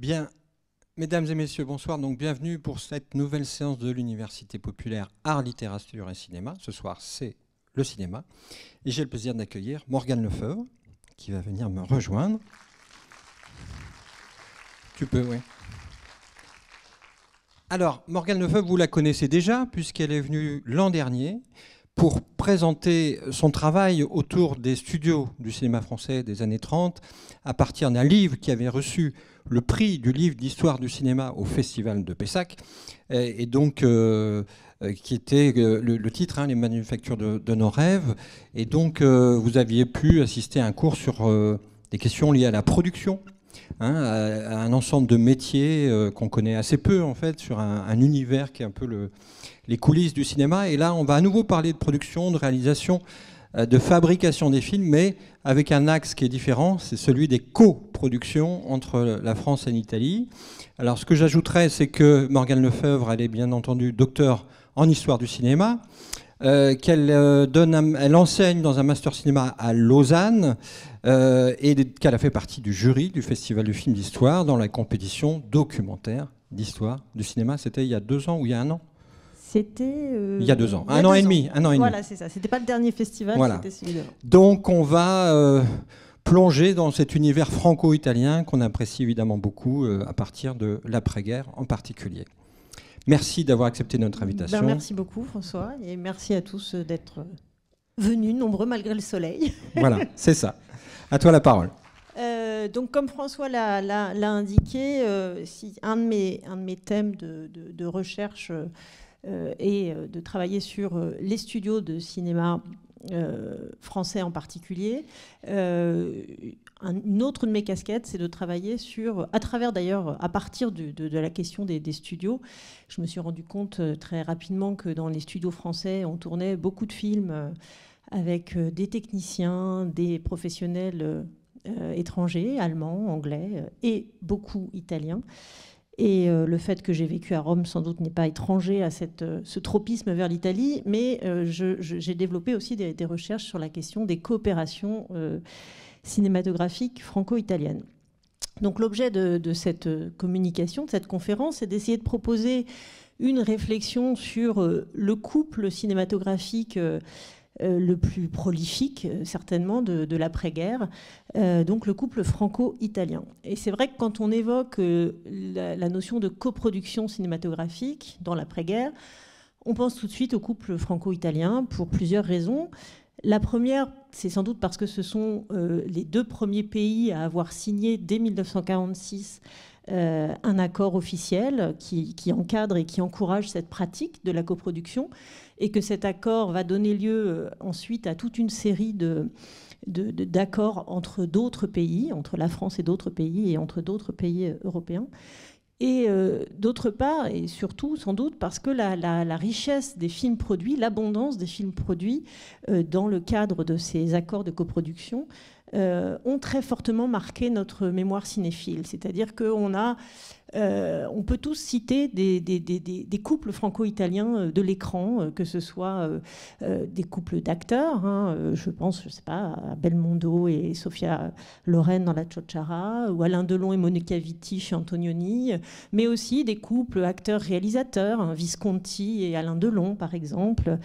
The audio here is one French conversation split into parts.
Bien, mesdames et messieurs, bonsoir. Donc, bienvenue pour cette nouvelle séance de l'Université populaire Art, Littérature et Cinéma. Ce soir, c'est le cinéma. Et j'ai le plaisir d'accueillir Morgane Lefebvre, qui va venir me rejoindre. Tu peux, oui. Alors, Morgane Lefebvre, vous la connaissez déjà, puisqu'elle est venue l'an dernier pour présenter son travail autour des studios du cinéma français des années 30, à partir d'un livre qui avait reçu le prix du livre d'histoire du cinéma au Festival de Pessac, et donc qui était le titre, hein, Les manufactures de nos rêves. Et donc, vous aviez pu assister à un cours sur des questions liées à la production, hein, à un ensemble de métiers qu'on connaît assez peu, en fait, sur un univers qui est un peu les coulisses du cinéma. Et là, on va à nouveau parler de production, de réalisation, de fabrication des films, mais avec un axe qui est différent, c'est celui des coproductions entre la France et l'Italie. Alors, ce que j'ajouterais, c'est que Morgane Lefebvre, elle est bien entendu docteur en histoire du cinéma, elle enseigne dans un master cinéma à Lausanne, et qu'elle a fait partie du jury du Festival du film d'histoire dans la compétition documentaire d'histoire du cinéma. C'était il y a 2 ans ou il y a 1 an? C'était il y a 2 ans, un an et demi. Voilà, c'est ça. C'était pas le dernier festival, voilà. C'était celui-là. Donc on va plonger dans cet univers franco-italien qu'on apprécie évidemment beaucoup à partir de l'après-guerre en particulier. Merci d'avoir accepté notre invitation. Merci beaucoup François, et merci à tous d'être venus nombreux malgré le soleil. Voilà, c'est ça. À toi la parole. Donc, comme François l'a indiqué, un de mes thèmes de recherche est de travailler sur les studios de cinéma français en particulier. Une autre de mes casquettes, c'est de travailler sur, à travers d'ailleurs, à partir de la question des studios, je me suis rendu compte très rapidement que dans les studios français, on tournait beaucoup de films avec des techniciens, des professionnels étrangers, allemands, anglais et beaucoup italiens. Et le fait que j'ai vécu à Rome, sans doute, n'est pas étranger à ce tropisme vers l'Italie, mais j'ai développé aussi des recherches sur la question des coopérations cinématographiques franco-italiennes. Donc l'objet de cette communication, de cette conférence, c'est d'essayer de proposer une réflexion sur le couple cinématographique le plus prolifique, certainement, de l'après-guerre, donc le couple franco-italien. Et c'est vrai que quand on évoque la notion de coproduction cinématographique dans l'après-guerre, on pense tout de suite au couple franco-italien pour plusieurs raisons. La première, c'est sans doute parce que ce sont les 2 premiers pays à avoir signé dès 1946 un accord officiel qui encadre et qui encourage cette pratique de la coproduction, et que cet accord va donner lieu ensuite à toute une série d'accords entre d'autres pays, entre la France et d'autres pays, et entre d'autres pays européens. Et d'autre part, et surtout sans doute parce que la richesse des films produits, l'abondance des films produits dans le cadre de ces accords de coproduction ont très fortement marqué notre mémoire cinéphile. C'est-à-dire on peut tous citer des couples franco-italiens de l'écran, que ce soit des couples d'acteurs, hein, je pense, je sais pas, à Belmondo et Sophia Loren dans La Ciociara, ou Alain Delon et Monica Vitti chez Antonioni, mais aussi des couples acteurs-réalisateurs, hein, Visconti et Alain Delon par exemple,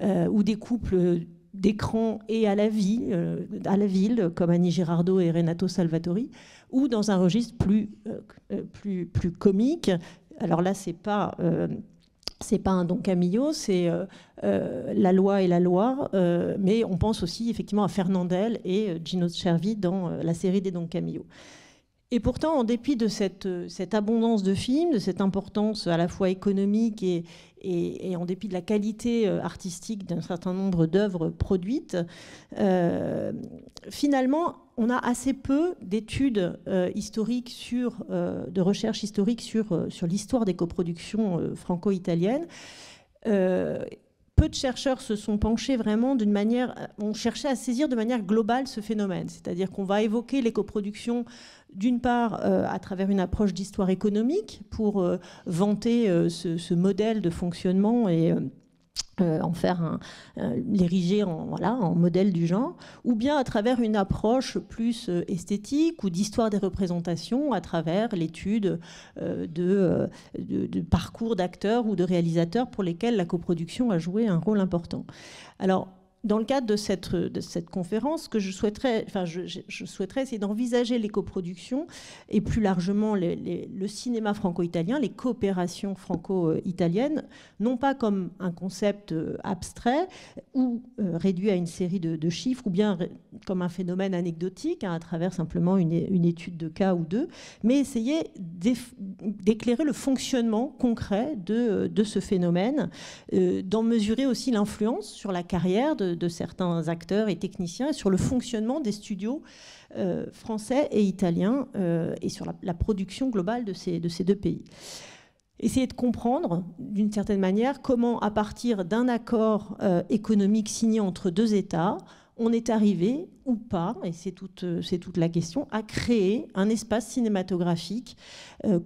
ou des couples d'écran et à la ville, comme Annie Girardot et Renato Salvatori, ou dans un registre plus comique. Alors là, c'est pas un Don Camillo, c'est La loi et la loi, mais on pense aussi effectivement à Fernandel et Gino Cervi dans la série des Don Camillo. Et pourtant, en dépit de cette abondance de films, de cette importance à la fois économique et en dépit de la qualité artistique d'un certain nombre d'œuvres produites, finalement, on a assez peu d'études historiques de recherche historique sur l'histoire des coproductions franco-italiennes. Peu de chercheurs se sont penchés vraiment ont cherché à saisir de manière globale ce phénomène. C'est-à-dire qu'on va évoquer les coproductions d'une part à travers une approche d'histoire économique pour vanter ce modèle de fonctionnement et l'ériger en modèle du genre, ou bien à travers une approche plus esthétique ou d'histoire des représentations, à travers l'étude de parcours d'acteurs ou de réalisateurs pour lesquels la coproduction a joué un rôle important. Alors, dans le cadre de cette conférence, je souhaiterais essayer d'envisager les coproductions et plus largement le cinéma franco-italien, les coopérations franco-italiennes, non pas comme un concept abstrait ou réduit à une série de chiffres, ou bien comme un phénomène anecdotique, à travers simplement une étude de cas ou deux, mais essayer d'éclairer le fonctionnement concret de ce phénomène, d'en mesurer aussi l'influence sur la carrière de certains acteurs et techniciens et sur le fonctionnement des studios français et italiens et sur la production globale de ces deux pays. Essayer de comprendre, d'une certaine manière, comment, à partir d'un accord économique signé entre deux États, on est arrivé, ou pas, et c'est toute la question, à créer un espace cinématographique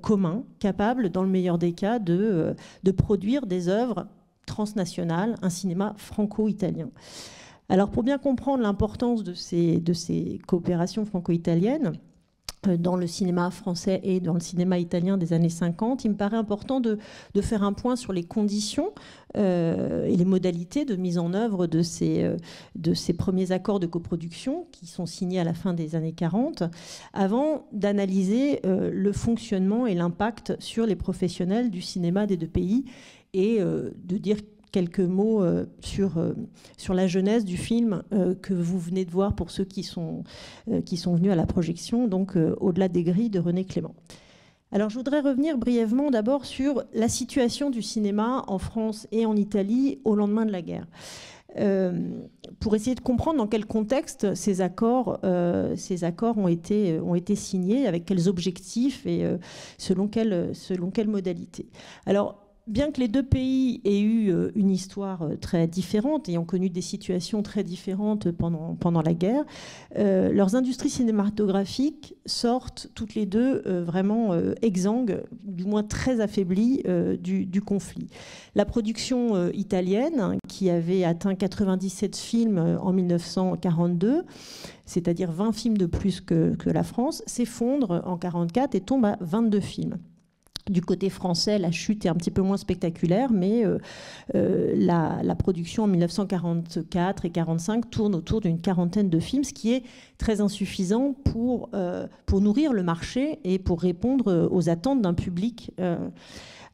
commun, capable, dans le meilleur des cas, de produire des œuvres transnationales, un cinéma franco-italien. Alors, pour bien comprendre l'importance de ces coopérations franco-italiennes, dans le cinéma français et dans le cinéma italien des années 50, il me paraît important de faire un point sur les conditions et les modalités de mise en œuvre de ces premiers accords de coproduction qui sont signés à la fin des années 40, avant d'analyser le fonctionnement et l'impact sur les professionnels du cinéma des deux pays et de dire quelques mots sur la genèse du film que vous venez de voir pour ceux qui sont venus à la projection, donc Au-delà des grilles de René Clément. Alors je voudrais revenir brièvement d'abord sur la situation du cinéma en France et en Italie au lendemain de la guerre. Pour essayer de comprendre dans quel contexte ces accords ont été signés, avec quels objectifs et selon quelles modalités. Alors, bien que les deux pays aient eu une histoire très différente, ayant connu des situations très différentes pendant la guerre, leurs industries cinématographiques sortent toutes les deux vraiment exsangues, du moins très affaiblies du conflit. La production italienne, qui avait atteint 97 films en 1942, c'est-à-dire 20 films de plus que la France, s'effondre en 1944 et tombe à 22 films. Du côté français, la chute est un petit peu moins spectaculaire, mais la production en 1944 et 1945 tourne autour d'une quarantaine de films, ce qui est très insuffisant pour nourrir le marché et pour répondre aux attentes d'un public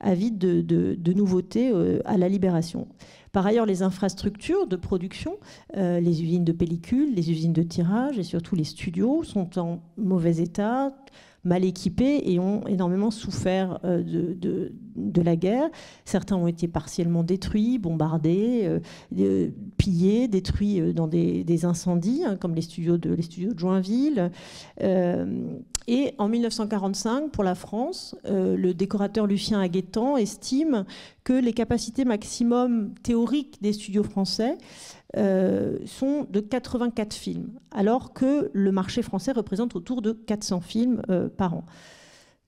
avide de nouveautés à la Libération. Par ailleurs, les infrastructures de production, les usines de pellicules, les usines de tirage et surtout les studios sont en mauvais état, mal équipés et ont énormément souffert de la guerre. Certains ont été partiellement détruits, bombardés, pillés, détruits dans des incendies, comme les studios de Joinville. Et en 1945, pour la France, le décorateur Lucien Aguettant estime que les capacités maximum théoriques des studios français sont de 84 films, alors que le marché français représente autour de 400 films par an.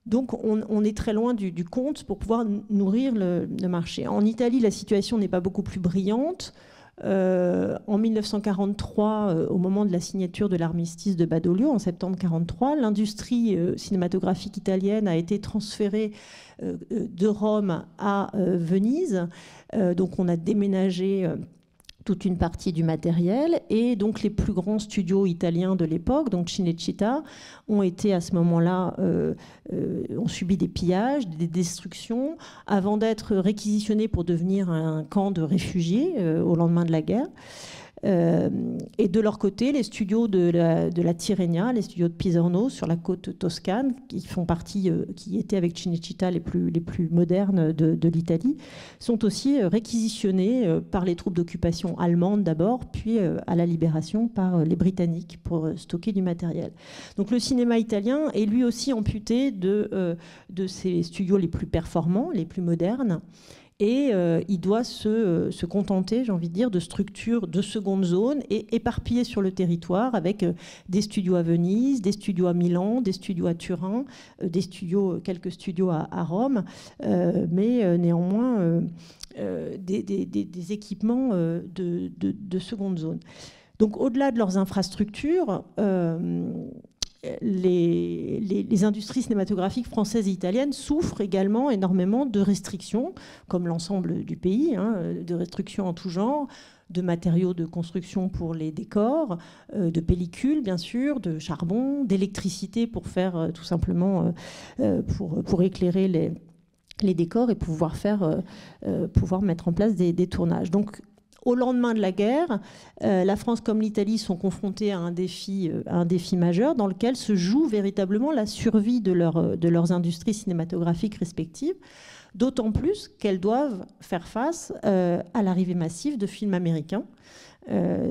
Donc on est très loin du compte pour pouvoir nourrir le marché. En Italie, la situation n'est pas beaucoup plus brillante. En 1943, au moment de la signature de l'armistice de Badoglio, en septembre 1943, l'industrie cinématographique italienne a été transférée de Rome à Venise. Donc on a déménagé toute une partie du matériel, et donc les plus grands studios italiens de l'époque, donc Cinecittà, ont été à ce moment-là, ont subi des pillages, des destructions, avant d'être réquisitionnés pour devenir un camp de réfugiés au lendemain de la guerre. Et de leur côté, les studios de la Tirrenia, les studios de Pisorno sur la côte toscane, qui étaient avec Cinecittà les plus modernes de l'Italie, sont aussi réquisitionnés par les troupes d'occupation allemandes d'abord, puis à la Libération par les Britanniques pour stocker du matériel. Donc le cinéma italien est lui aussi amputé de ses studios les plus performants, les plus modernes, Et il doit se contenter, j'ai envie de dire, de structures de seconde zone et éparpillées sur le territoire avec des studios à Venise, des studios à Milan, des studios à Turin, quelques studios à Rome, mais néanmoins des équipements de seconde zone. Donc au-delà de leurs infrastructures, les industries cinématographiques françaises et italiennes souffrent également énormément de restrictions, comme l'ensemble du pays, de restrictions en tout genre, de matériaux de construction pour les décors, de pellicules bien sûr, de charbon, d'électricité pour faire tout simplement pour éclairer les décors et pouvoir mettre en place des tournages. Donc au lendemain de la guerre, la France comme l'Italie sont confrontées à un défi majeur dans lequel se joue véritablement la survie de leurs industries cinématographiques respectives, d'autant plus qu'elles doivent faire face à l'arrivée massive de films américains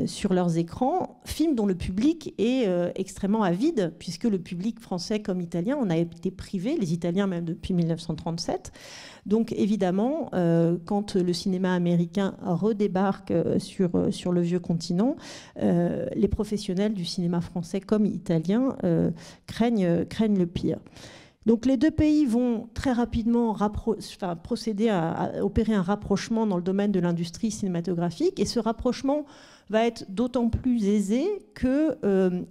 sur leurs écrans, films dont le public est extrêmement avide, puisque le public français comme italien en a été privé, les Italiens même depuis 1937. Donc évidemment, quand le cinéma américain redébarque sur le vieux continent, les professionnels du cinéma français comme italien craignent le pire. Donc les deux pays vont très rapidement procéder à opérer un rapprochement dans le domaine de l'industrie cinématographique, et ce rapprochement va être d'autant plus aisé que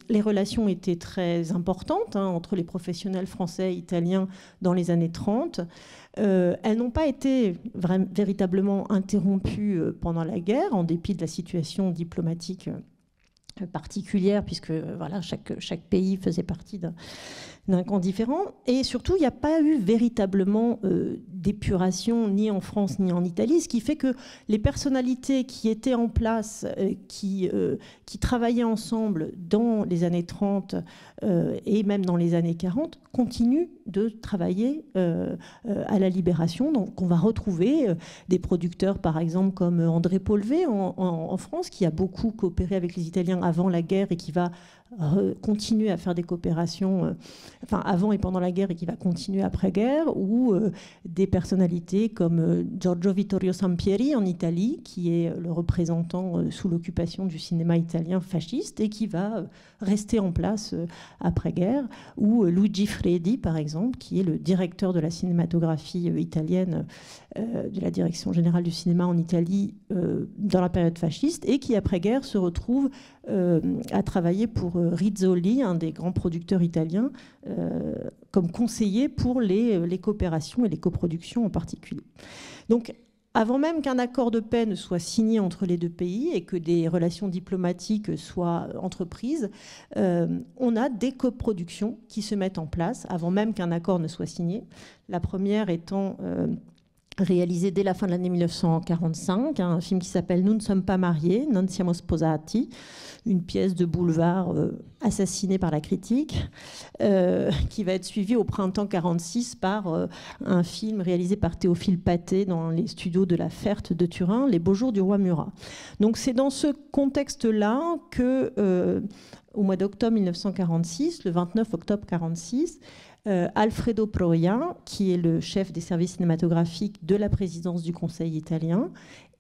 les relations étaient très importantes entre les professionnels français et italiens dans les années 30. Elles n'ont pas été véritablement interrompues pendant la guerre, en dépit de la situation diplomatique particulière, puisque voilà, chaque pays faisait partie d'un camp différent. Et surtout, il n'y a pas eu véritablement d'épuration ni en France ni en Italie, ce qui fait que les personnalités qui étaient en place, qui travaillaient ensemble dans les années 30 et même dans les années 40, continuent de travailler à la libération. Donc on va retrouver des producteurs, par exemple, comme André Paulvé en France, qui a beaucoup coopéré avec les Italiens avant la guerre et qui va continuer à faire des coopérations avant et pendant la guerre et qui va continuer après-guerre, ou des personnalités comme Giorgio Vittorio Sampieri en Italie, qui est le représentant sous l'occupation du cinéma italien fasciste et qui va rester en place après-guerre, ou Luigi Fredi, par exemple, qui est le directeur de la cinématographie italienne de la Direction générale du cinéma en Italie dans la période fasciste, et qui après-guerre se retrouve à travailler pour Rizzoli, un des grands producteurs italiens, comme conseiller pour les coopérations et les coproductions en particulier. Donc, avant même qu'un accord de paix ne soit signé entre les deux pays et que des relations diplomatiques soient entreprises, on a des coproductions qui se mettent en place avant même qu'un accord ne soit signé. La première étant réalisé dès la fin de l'année 1945, un film qui s'appelle « Nous ne sommes pas mariés », « Non siamo sposati », une pièce de boulevard assassinée par la critique, qui va être suivie au printemps 1946 par un film réalisé par Théophile Pathé dans les studios de la Ferte de Turin, « Les beaux jours du roi Murat ». Donc c'est dans ce contexte-là que, au mois d'octobre 1946, le 29 octobre 1946, Alfredo Proia, qui est le chef des services cinématographiques de la présidence du Conseil italien,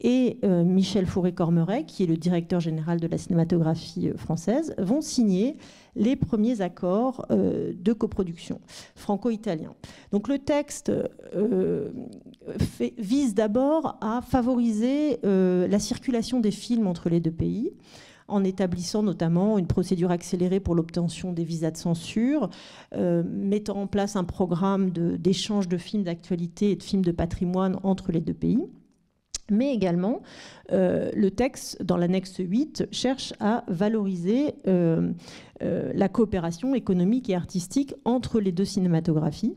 et Michel Fauré-Cormeret, qui est le directeur général de la cinématographie française, vont signer les premiers accords de coproduction franco-italiens. Donc le texte vise d'abord à favoriser la circulation des films entre les deux pays, en établissant notamment une procédure accélérée pour l'obtention des visas de censure, mettant en place un programme d'échange de films d'actualité et de films de patrimoine entre les deux pays. Mais également, le texte, dans l'annexe 8, cherche à valoriser la coopération économique et artistique entre les deux cinématographies,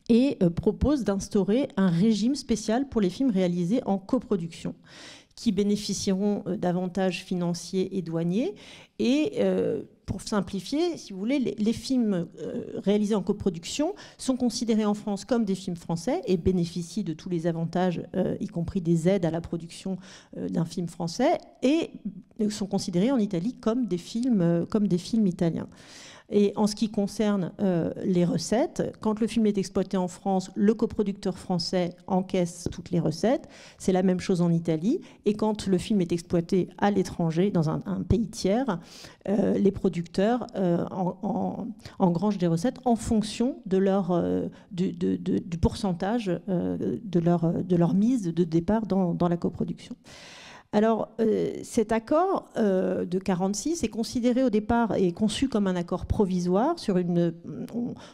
et propose d'instaurer un régime spécial pour les films réalisés en coproduction, qui bénéficieront d'avantages financiers et douaniers. Et pour simplifier, si vous voulez, les films réalisés en coproduction sont considérés en France comme des films français et bénéficient de tous les avantages, y compris des aides à la production d'un film français, et sont considérés en Italie comme des films italiens. Et en ce qui concerne les recettes, quand le film est exploité en France, le coproducteur français encaisse toutes les recettes. C'est la même chose en Italie. Et quand le film est exploité à l'étranger, dans un pays tiers, les producteurs engrangent des recettes en fonction de du pourcentage de leur mise de départ dans la coproduction. Alors, cet accord de 1946 est considéré au départ et conçu comme un accord provisoire.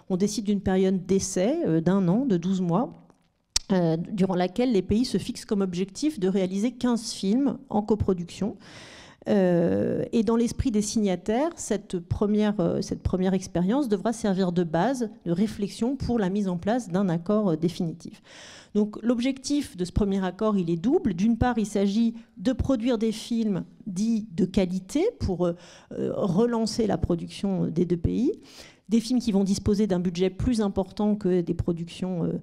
On décide d'une période d'essai d'1 an, de 12 mois, durant laquelle les pays se fixent comme objectif de réaliser 15 films en coproduction. Et dans l'esprit des signataires, cette première expérience devra servir de base de réflexion pour la mise en place d'un accord définitif. Donc l'objectif de ce premier accord, il est double. D'une part, il s'agit de produire des films dits de qualité pour relancer la production des deux pays. Des films qui vont disposer d'un budget plus important que des productions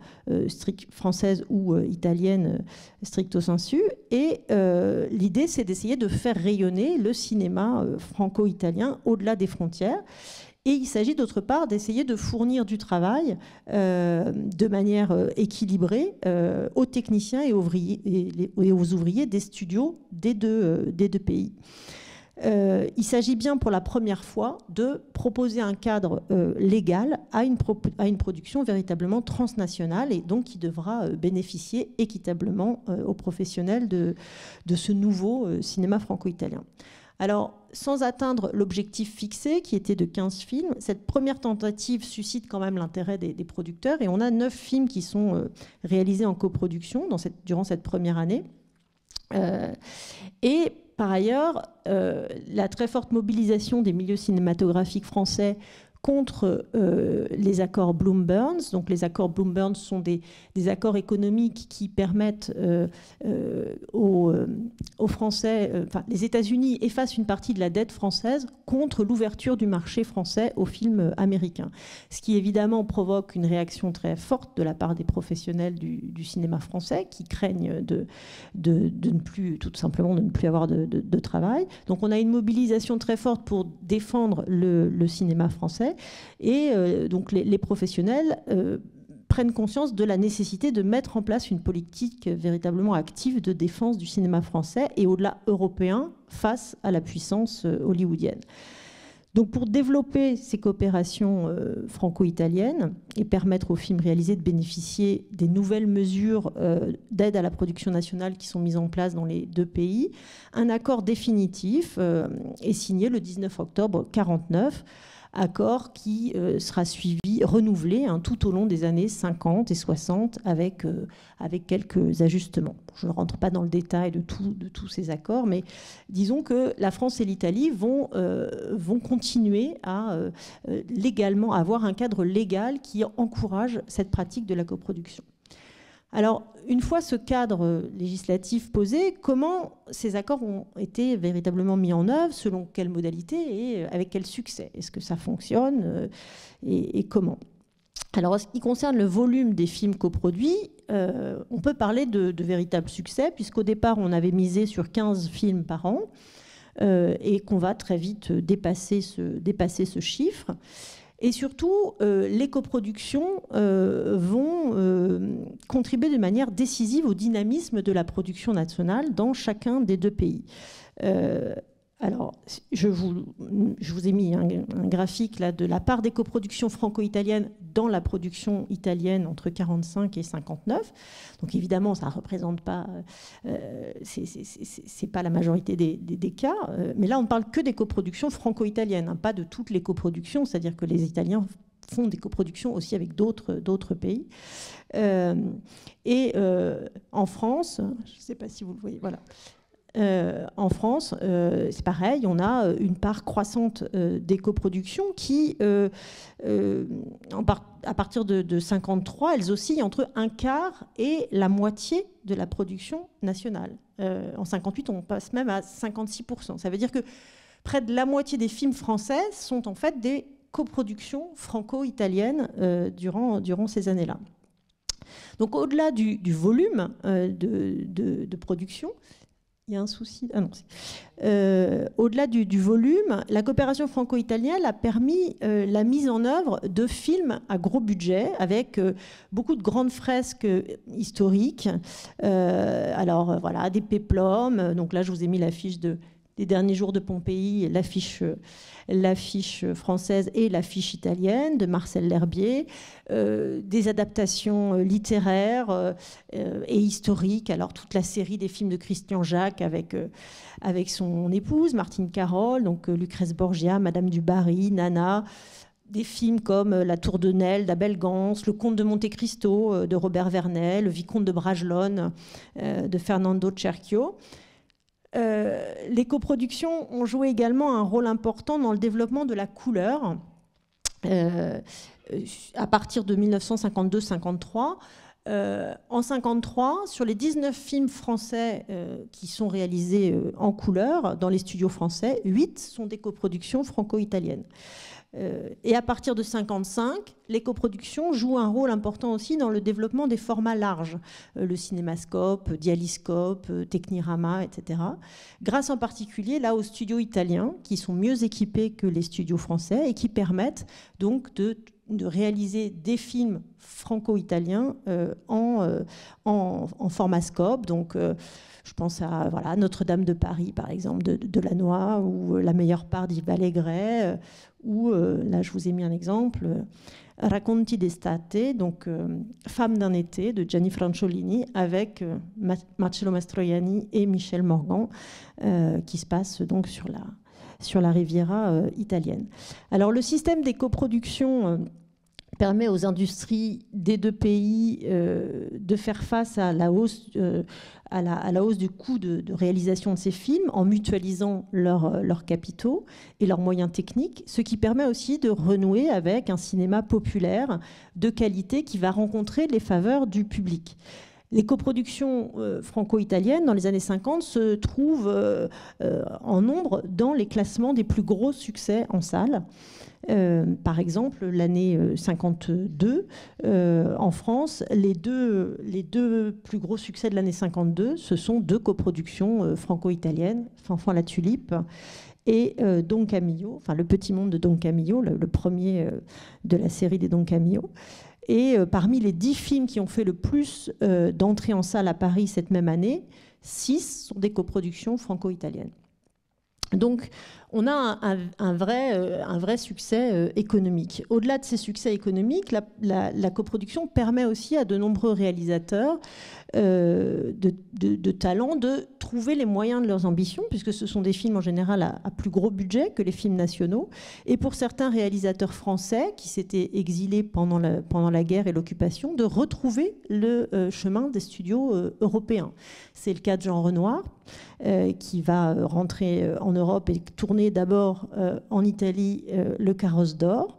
françaises ou italiennes stricto sensu. Et l'idée, c'est d'essayer de faire rayonner le cinéma franco-italien au-delà des frontières. Et il s'agit d'autre part d'essayer de fournir du travail de manière équilibrée aux techniciens et aux ouvriers des studios des deux pays. Il s'agit bien pour la première fois de proposer un cadre légal à une production véritablement transnationale et donc qui devra bénéficier équitablement aux professionnels de ce nouveau cinéma franco-italien. Alors, sans atteindre l'objectif fixé, qui était de 15 films, cette première tentative suscite quand même l'intérêt des producteurs et on a 9 films qui sont réalisés en coproduction durant cette première année. Et par ailleurs, la très forte mobilisation des milieux cinématographiques français contre les accords Bloom-Burns. Donc les accords Bloom-Burns sont des accords économiques qui permettent aux Français, les États-Unis effacent une partie de la dette française contre l'ouverture du marché français aux films américains. Ce qui évidemment provoque une réaction très forte de la part des professionnels du cinéma français qui craignent de ne plus, tout simplement, de ne plus avoir de travail. Donc on a une mobilisation très forte pour défendre le cinéma français. Et donc les professionnels prennent conscience de la nécessité de mettre en place une politique véritablement active de défense du cinéma français et au-delà européen face à la puissance hollywoodienne. Donc pour développer ces coopérations franco-italiennes et permettre aux films réalisés de bénéficier des nouvelles mesures d'aide à la production nationale qui sont mises en place dans les deux pays, un accord définitif est signé le 19 octobre 1949, accord qui sera suivi, renouvelé tout au long des années 50 et 60 avec quelques ajustements. Je ne rentre pas dans le détail de tous ces accords, mais disons que la France et l'Italie vont continuer à légalement avoir un cadre légal qui encourage cette pratique de la coproduction. Alors, une fois ce cadre législatif posé, comment ces accords ont été véritablement mis en œuvre, selon quelles modalités et avec quel succès? Est-ce que ça fonctionne et comment? Alors, en ce qui concerne le volume des films coproduits, on peut parler de véritable succès, puisqu'au départ, on avait misé sur 15 films par an et qu'on va très vite dépasser ce chiffre. Et surtout, les coproductions vont contribuer de manière décisive au dynamisme de la production nationale dans chacun des deux pays. Alors, je vous ai mis un graphique là, de la part des coproductions franco-italiennes dans la production italienne entre 1945 et 1959. Donc évidemment, ça ne représente pas, c'est pas la majorité des cas, mais là on ne parle que des coproductions franco-italiennes, pas de toutes les coproductions, c'est-à-dire que les Italiens font des coproductions aussi avec d'autres pays. En France, je ne sais pas si vous le voyez, voilà. En France, c'est pareil, on a une part croissante des coproductions qui, à partir de 1953, elles oscillent entre un quart et la moitié de la production nationale. En 1958, on passe même à 56%. Ça veut dire que près de la moitié des films français sont en fait des coproductions franco-italiennes durant ces années-là. Donc au-delà du volume de production, Il y a un souci. Ah non. Au-delà du volume, la coopération franco-italienne a permis la mise en œuvre de films à gros budget avec beaucoup de grandes fresques historiques. Alors voilà, des péplums. Donc là, je vous ai mis l'affiche des derniers jours de Pompéi, l'affiche française et l'affiche italienne de Marcel L'Herbier, des adaptations littéraires et historiques. Alors toute la série des films de Christian Jacques avec son épouse Martine Carole, donc Lucrèce Borgia, Madame du Barry, Nana. Des films comme La Tour de Nesle d'Abel Gans, Le Comte de Monte Cristo de Robert Vernet, Le Vicomte de Bragelonne de Fernando Cerchio. Les coproductions ont joué également un rôle important dans le développement de la couleur. À partir de 1952-53, en 1953, sur les 19 films français qui sont réalisés en couleur dans les studios français, 8 sont des coproductions franco-italiennes. Et à partir de 1955, les coproductions jouent un rôle important aussi dans le développement des formats larges, le cinémascope, dialyscope, Technirama, etc. Grâce en particulier là aux studios italiens qui sont mieux équipés que les studios français et qui permettent donc de réaliser des films franco-italiens en format scope. Donc, je pense à voilà, Notre-Dame de Paris, par exemple, de Delannoy, ou La meilleure part d'Yves Allégret, ou là, je vous ai mis un exemple, Racconti d'estate, donc Femme d'un été, de Gianni Franciolini, avec Marcello Mastroianni et Michel Morgan, qui se passe donc sur la Riviera italienne. Alors, le système des coproductions permet aux industries des deux pays de faire face à la hausse du coût de réalisation de ces films en mutualisant leurs capitaux et leurs moyens techniques, ce qui permet aussi de renouer avec un cinéma populaire de qualité qui va rencontrer les faveurs du public. Les coproductions franco-italiennes dans les années 50 se trouvent en nombre dans les classements des plus gros succès en salle. Par exemple, l'année 52, en France, les deux plus gros succès de l'année 52, ce sont deux coproductions franco-italiennes, Fanfan la Tulipe et Don Camillo, enfin Le Petit Monde de Don Camillo, le premier de la série des Don Camillo. Et parmi les 10 films qui ont fait le plus d'entrées en salle à Paris cette même année, 6 sont des coproductions franco-italiennes. Donc, on a un vrai succès économique. Au-delà de ces succès économiques, la coproduction permet aussi à de nombreux réalisateurs de talent de trouver les moyens de leurs ambitions, puisque ce sont des films en général à plus gros budget que les films nationaux. Et pour certains réalisateurs français qui s'étaient exilés pendant la guerre et l'occupation, de retrouver le chemin des studios européens. C'est le cas de Jean Renoir, qui va rentrer en Europe et tourner d'abord en Italie Le Carrosse d'Or,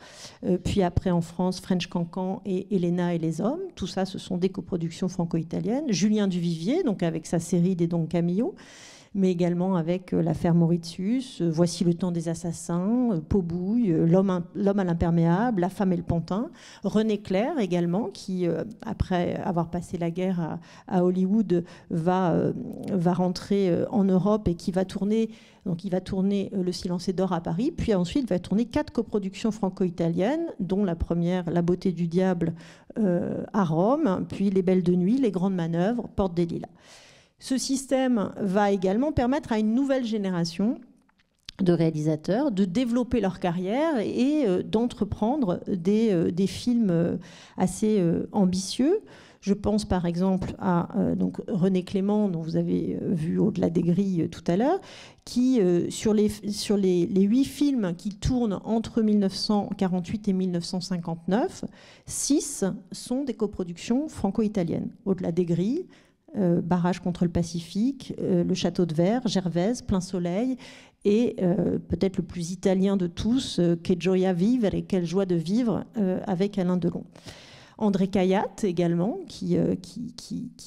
puis après en France French Cancan et Elena et les hommes. Tout ça, ce sont des coproductions franco-italiennes. Julien Duvivier, donc avec sa série des Don Camillo, mais également avec l'affaire Mauritius, Voici le temps des assassins, Pot-Bouille, L'homme à l'imperméable, La femme et le pantin. René Clair également, qui, après avoir passé la guerre à Hollywood, va rentrer en Europe et qui va tourner... Donc il va tourner Le Silence est d'or à Paris, puis ensuite va tourner 4 coproductions franco-italiennes, dont la première, La beauté du diable à Rome, puis Les belles de nuit, Les grandes manœuvres, Porte des Lilas. Ce système va également permettre à une nouvelle génération de réalisateurs de développer leur carrière et d'entreprendre des films assez ambitieux. Je pense par exemple à donc René Clément, dont vous avez vu Au-delà des grilles tout à l'heure, qui, sur les 8 films qui tournent entre 1948 et 1959, 6 sont des coproductions franco-italiennes. Au-delà des grilles, Barrage contre le Pacifique, Le Château de Verre, Gervaise, Plein Soleil, et peut-être le plus italien de tous, Che gioia vivere, et Quelle joie de vivre, avec Alain Delon. André Cayatte également, qui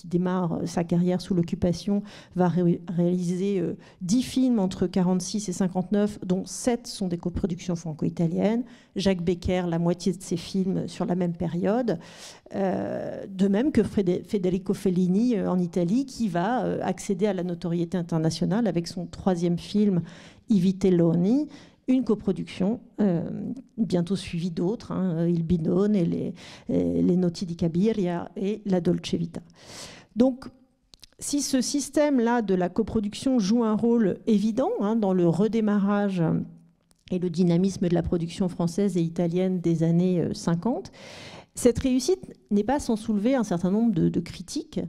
démarre sa carrière sous l'occupation, va réaliser 10 films entre 1946 et 1959, dont 7 sont des coproductions franco-italiennes. Jacques Becker, la moitié de ses films sur la même période. De même que Federico Fellini en Italie, qui va accéder à la notoriété internationale avec son 3e film, I Vitelloni, une coproduction, bientôt suivie d'autres, Il Binone et les Noti di Cabiria et La Dolce Vita. Donc, si ce système-là de la coproduction joue un rôle évident dans le redémarrage et le dynamisme de la production française et italienne des années 50, cette réussite n'est pas sans soulever un certain nombre de critiques,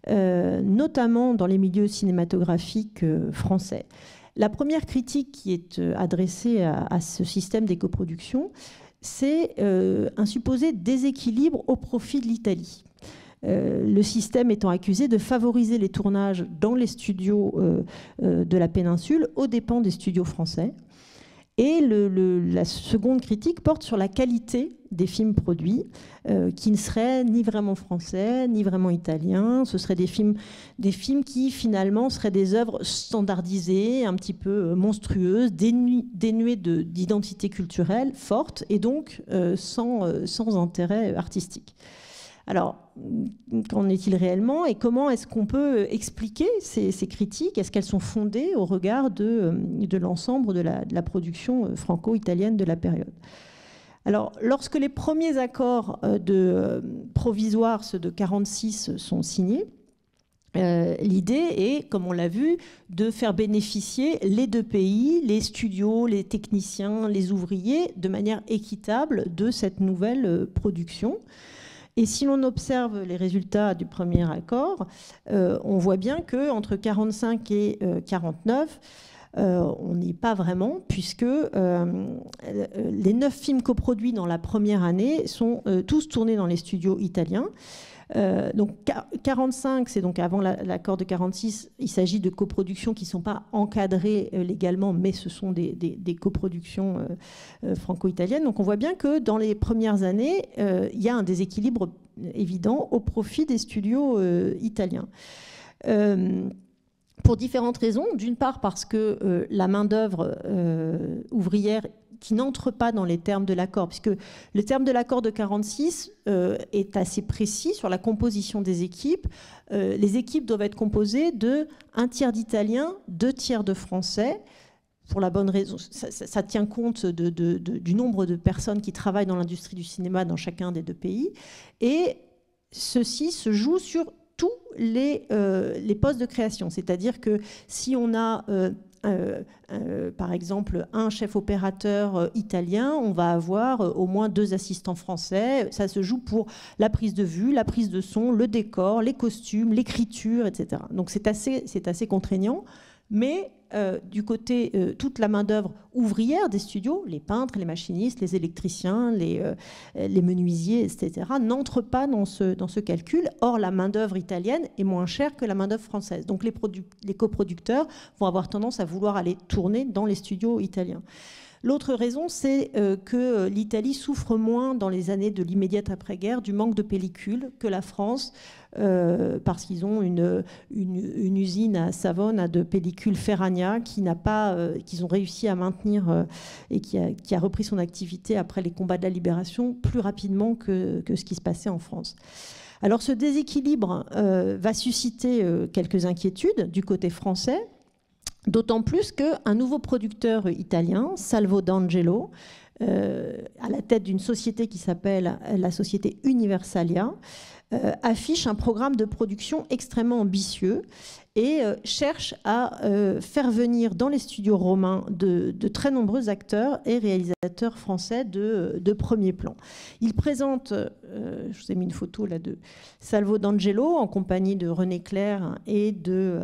notamment dans les milieux cinématographiques français. La première critique qui est adressée à ce système des coproductions, c'est un supposé déséquilibre au profit de l'Italie. Le système étant accusé de favoriser les tournages dans les studios de la péninsule aux dépens des studios français. Et la seconde critique porte sur la qualité des films produits, qui ne seraient ni vraiment français, ni vraiment italiens. Ce seraient des films qui, finalement, seraient des œuvres standardisées, un petit peu monstrueuses, dénuées d'identité culturelle forte, et donc sans intérêt artistique. Alors, qu'en est-il réellement et comment est-ce qu'on peut expliquer ces critiques? Est-ce qu'elles sont fondées au regard de l'ensemble de la production franco-italienne de la période? Alors, lorsque les premiers accords provisoires, ceux de 1946, sont signés, l'idée est, comme on l'a vu, de faire bénéficier les deux pays, les studios, les techniciens, les ouvriers, de manière équitable de cette nouvelle production. Et si l'on observe les résultats du premier accord, on voit bien qu'entre 1945 et 1949, on n'y est pas vraiment, puisque les 9 films coproduits dans la première année sont tous tournés dans les studios italiens. Donc 45, c'est donc avant l'accord de 46, il s'agit de coproductions qui ne sont pas encadrées légalement, mais ce sont des coproductions franco-italiennes. Donc on voit bien que dans les premières années, il y a un déséquilibre évident au profit des studios italiens. Pour différentes raisons. D'une part parce que la main-d'œuvre ouvrière qui n'entre pas dans les termes de l'accord, puisque le terme de l'accord de 1946 est assez précis sur la composition des équipes. Les équipes doivent être composées de 1/3 d'Italiens, 2/3 de Français, pour la bonne raison. Ça tient compte du nombre de personnes qui travaillent dans l'industrie du cinéma dans chacun des deux pays. Et ceci se joue sur tous les postes de création. C'est-à-dire que si on a... par exemple, un chef opérateur italien, on va avoir au moins 2 assistants français. Ça se joue pour la prise de vue, la prise de son, le décor, les costumes, l'écriture, etc. Donc c'est assez contraignant. Mais du côté, toute la main-d'œuvre ouvrière des studios, les peintres, les machinistes, les électriciens, les menuisiers, etc., n'entrent pas dans ce calcul. Or, la main-d'œuvre italienne est moins chère que la main-d'œuvre française. Donc, les coproducteurs vont avoir tendance à vouloir aller tourner dans les studios italiens. L'autre raison, c'est que l'Italie souffre moins dans les années de l'immédiate après-guerre du manque de pellicules que la France, parce qu'ils ont une usine à Savone de pellicules Ferragna qu'ils ont réussi à maintenir et qui a repris son activité après les combats de la libération plus rapidement que ce qui se passait en France. Alors ce déséquilibre va susciter quelques inquiétudes du côté français, d'autant plus qu'un nouveau producteur italien, Salvo D'Angelo, à la tête d'une société qui s'appelle la société Universalia, affiche un programme de production extrêmement ambitieux et cherche à faire venir dans les studios romains de très nombreux acteurs et réalisateurs français de premier plan. Il présente, je vous ai mis une photo là de Salvo D'Angelo en compagnie de René Clair et de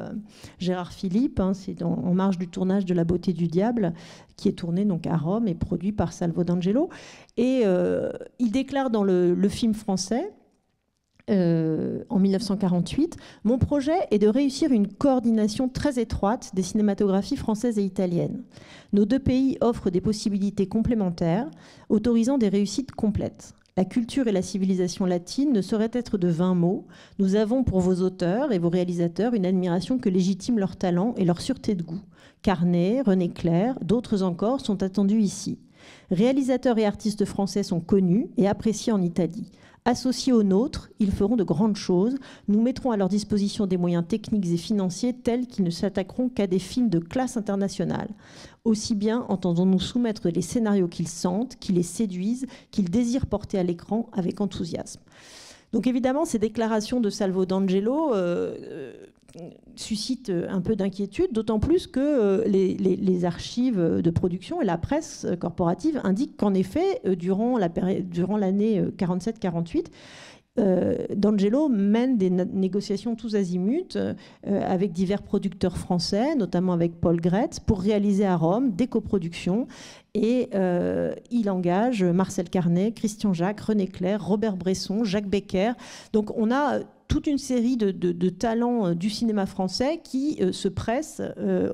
Gérard Philippe. C'est en marge du tournage de La Beauté du Diable, qui est tourné donc à Rome et produit par Salvo D'Angelo. Et il déclare dans le film français, en 1948, mon projet est de réussir une coordination très étroite des cinématographies françaises et italiennes. Nos deux pays offrent des possibilités complémentaires, autorisant des réussites complètes. La culture et la civilisation latine ne sauraient être de vains mots. Nous avons pour vos auteurs et vos réalisateurs une admiration que légitime leur talent et leur sûreté de goût. Carnet, René Clair, d'autres encore sont attendus ici. Réalisateurs et artistes français sont connus et appréciés en Italie. Associés aux nôtres, ils feront de grandes choses. Nous mettrons à leur disposition des moyens techniques et financiers tels qu'ils ne s'attaqueront qu'à des films de classe internationale. Aussi bien entendons-nous soumettre les scénarios qu'ils sentent, qui les séduisent, qu'ils désirent porter à l'écran avec enthousiasme. Donc évidemment, ces déclarations de Salvo D'Angelo suscitent un peu d'inquiétude, d'autant plus que les archives de production et la presse corporative indiquent qu'en effet, durant l'année 47-48, D'Angelo mène des négociations tous azimuts avec divers producteurs français, notamment avec Paul Gretz, pour réaliser à Rome des coproductions. Et il engage Marcel Carnet, Christian Jacques, René Clair, Robert Bresson, Jacques Becker. Donc on a toute une série de talents du cinéma français qui se pressent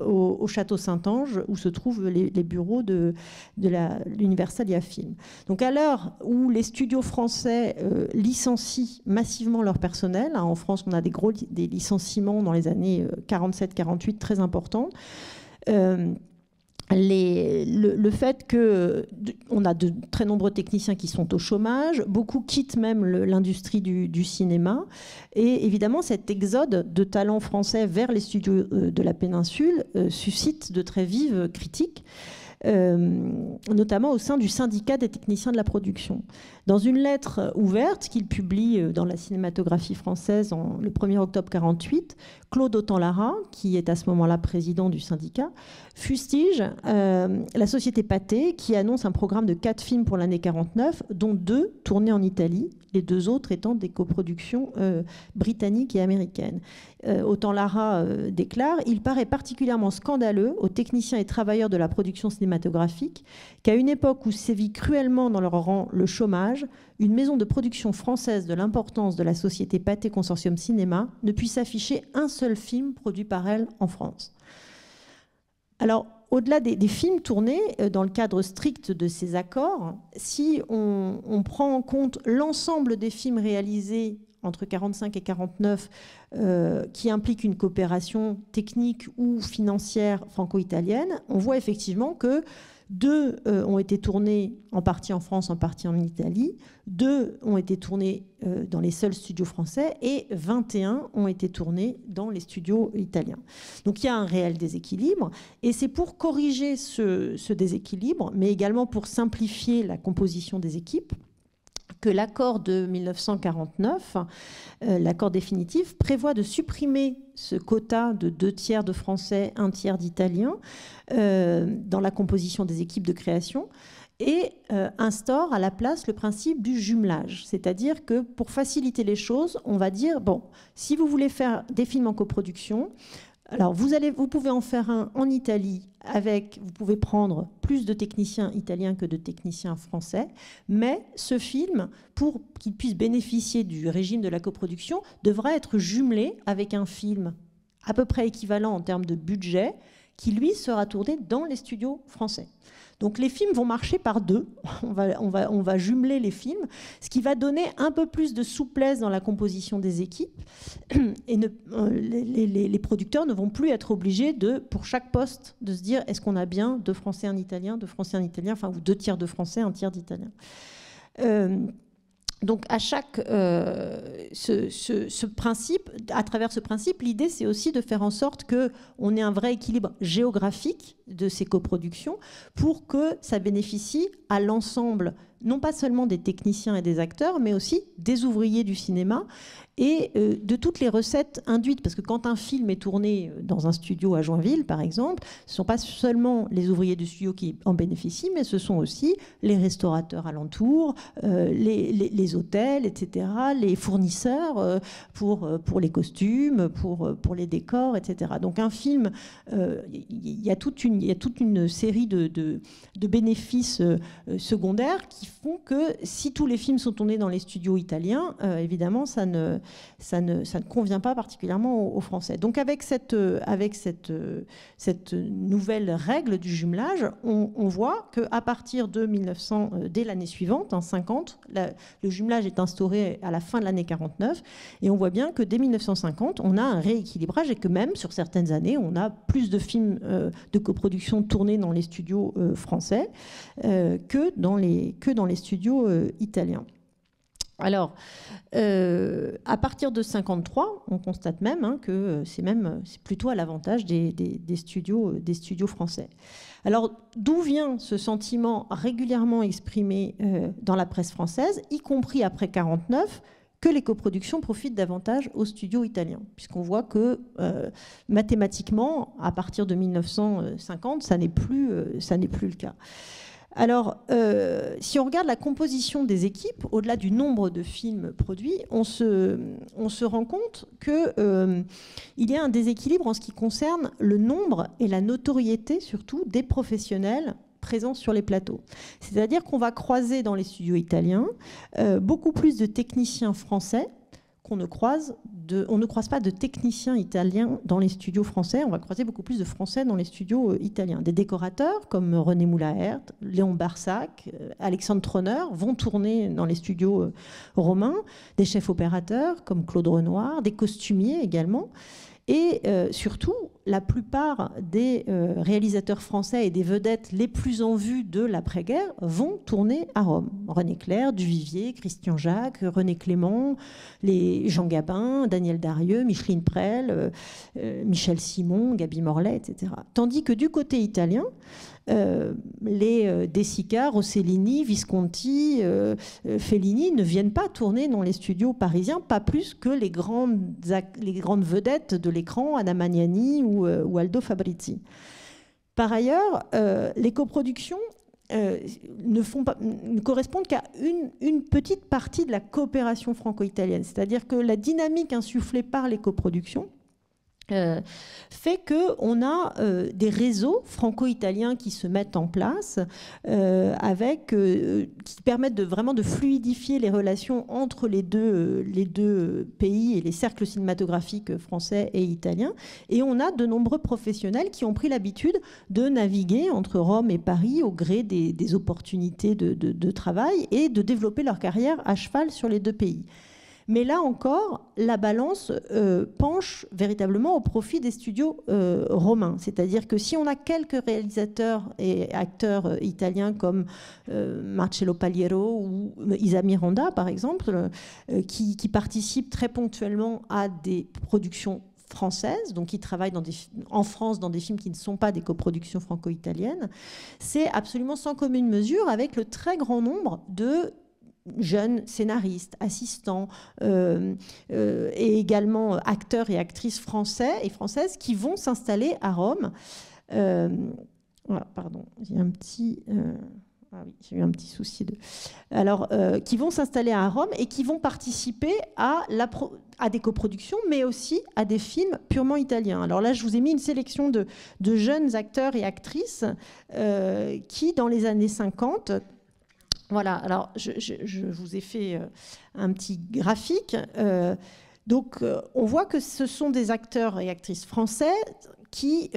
au Château Saint-Ange, où se trouvent les bureaux de l'Universalia Film. Donc à l'heure où les studios français licencient massivement leur personnel, hein, en France on a des licenciements dans les années 47-48 très importants, le fait qu'on a de très nombreux techniciens qui sont au chômage, beaucoup quittent même l'industrie du cinéma, et évidemment cet exode de talents français vers les studios de la péninsule suscite de très vives critiques, notamment au sein du syndicat des techniciens de la production. Dans une lettre ouverte qu'il publie dans la cinématographie française le 1er octobre 1948, Claude Autant-Lara, qui est à ce moment-là président du syndicat, fustige la société Pathé, qui annonce un programme de 4 films pour l'année 1949, dont 2 tournés en Italie, les 2 autres étant des coproductions britanniques et américaines. Autant-Lara déclare « Il paraît particulièrement scandaleux aux techniciens et travailleurs de la production cinématographique qu'à une époque où sévit cruellement dans leur rang le chômage, une maison de production française de l'importance de la société Pathé Consortium Cinéma ne puisse afficher un seul film produit par elle en France. » Alors, au-delà des films tournés dans le cadre strict de ces accords, si on prend en compte l'ensemble des films réalisés entre 1945 et 1949 qui impliquent une coopération technique ou financière franco-italienne, on voit effectivement que 2 ont été tournés en partie en France, en partie en Italie, 2 ont été tournés dans les seuls studios français et 21 ont été tournés dans les studios italiens. Donc il y a un réel déséquilibre et c'est pour corriger ce déséquilibre, mais également pour simplifier la composition des équipes, que l'accord de 1949, l'accord définitif, prévoit de supprimer ce quota de 2 tiers de Français, 1 tiers d'Italiens dans la composition des équipes de création et instaure à la place le principe du jumelage. C'est-à-dire que pour faciliter les choses, on va dire, bon, si vous voulez faire des films en coproduction, alors vous pouvez en faire un en Italie vous pouvez prendre plus de techniciens italiens que de techniciens français, mais ce film, pour qu'il puisse bénéficier du régime de la coproduction, devra être jumelé avec un film à peu près équivalent en termes de budget, qui lui sera tourné dans les studios français. Donc les films vont marcher par 2, on va jumeler les films, ce qui va donner un peu plus de souplesse dans la composition des équipes, et les producteurs ne vont plus être obligés pour chaque poste, de se dire est-ce qu'on a bien 2 Français, 1 Italien, 2 Français, 1 Italien, enfin, ou 2 tiers de Français, 1 tiers d'Italien. Donc à travers ce principe, l'idée c'est aussi de faire en sorte qu'on ait un vrai équilibre géographique de ces coproductions pour que ça bénéficie à l'ensemble, non pas seulement des techniciens et des acteurs, mais aussi des ouvriers du cinéma et de toutes les recettes induites. Parce que quand un film est tourné dans un studio à Joinville, par exemple, ce ne sont pas seulement les ouvriers du studio qui en bénéficient, mais ce sont aussi les restaurateurs alentours, les hôtels, etc., les fournisseurs pour les costumes, pour les décors, etc. Donc un film, il y a toute une série de bénéfices secondaires qui font que si tous les films sont tournés dans les studios italiens, évidemment, ça ne ça ne convient pas particulièrement aux Français. Donc avec cette nouvelle règle du jumelage, on voit qu'à partir de 1900, dès l'année suivante, en 50, le jumelage est instauré à la fin de l'année 49, et on voit bien que dès 1950, on a un rééquilibrage et que même sur certaines années, on a plus de films de coproduction tournés dans les studios français que dans les studios italiens. Alors, à partir de 1953, on constate même que c'est plutôt à l'avantage des studios français. Alors, d'où vient ce sentiment régulièrement exprimé dans la presse française, y compris après 1949, que les coproductions profitent davantage aux studios italiens, puisqu'on voit que mathématiquement, à partir de 1950, ça n'est plus le cas. Alors, si on regarde la composition des équipes, au-delà du nombre de films produits, on se rend compte qu'il y a un déséquilibre en ce qui concerne le nombre et la notoriété, surtout, des professionnels présents sur les plateaux. C'est-à-dire qu'on va croiser dans les studios italiens beaucoup plus de techniciens français on ne croise pas de techniciens italiens dans les studios français. On va croiser beaucoup plus de Français dans les studios italiens. Des décorateurs comme René Moulahert, Léon Barsac, Alexandre Troner vont tourner dans les studios romains. Des chefs opérateurs comme Claude Renoir, des costumiers également. Et surtout, la plupart des réalisateurs français et des vedettes les plus en vue de l'après-guerre vont tourner à Rome. René Clair, Duvivier, Christian Jacques, René Clément, Jean Gabin, Daniel Darieux, Micheline Prel, Michel Simon, Gaby Morlet, etc. Tandis que du côté italien, les De Sica, Rossellini, Visconti, Fellini ne viennent pas tourner dans les studios parisiens, pas plus que les grandes vedettes de l'écran, Anna Magnani ou Aldo Fabrizi. Par ailleurs, les coproductions ne correspondent qu'à une petite partie de la coopération franco-italienne. C'est-à-dire que la dynamique insufflée par les coproductions fait qu'on a des réseaux franco-italiens qui se mettent en place qui permettent vraiment de fluidifier les relations entre les deux pays et les cercles cinématographiques français et italiens. Et on a de nombreux professionnels qui ont pris l'habitude de naviguer entre Rome et Paris au gré des opportunités de travail et de développer leur carrière à cheval sur les deux pays. Mais là encore, la balance penche véritablement au profit des studios romains. C'est-à-dire que si on a quelques réalisateurs et acteurs italiens comme Marcello Pagliero ou Isa Miranda, par exemple, qui participent très ponctuellement à des productions françaises, donc qui travaillent en France dans des films qui ne sont pas des coproductions franco-italiennes, c'est absolument sans commune mesure avec le très grand nombre de jeunes scénaristes, assistants et également acteurs et actrices français et françaises qui vont s'installer à Rome. Pardon, j'ai un petit... j'ai eu un petit souci qui vont s'installer à Rome et qui vont participer à des coproductions, mais aussi à des films purement italiens. Alors là, je vous ai mis une sélection de jeunes acteurs et actrices qui, dans les années 50... Voilà, alors je vous ai fait un petit graphique. Donc, on voit que ce sont des acteurs et actrices français qui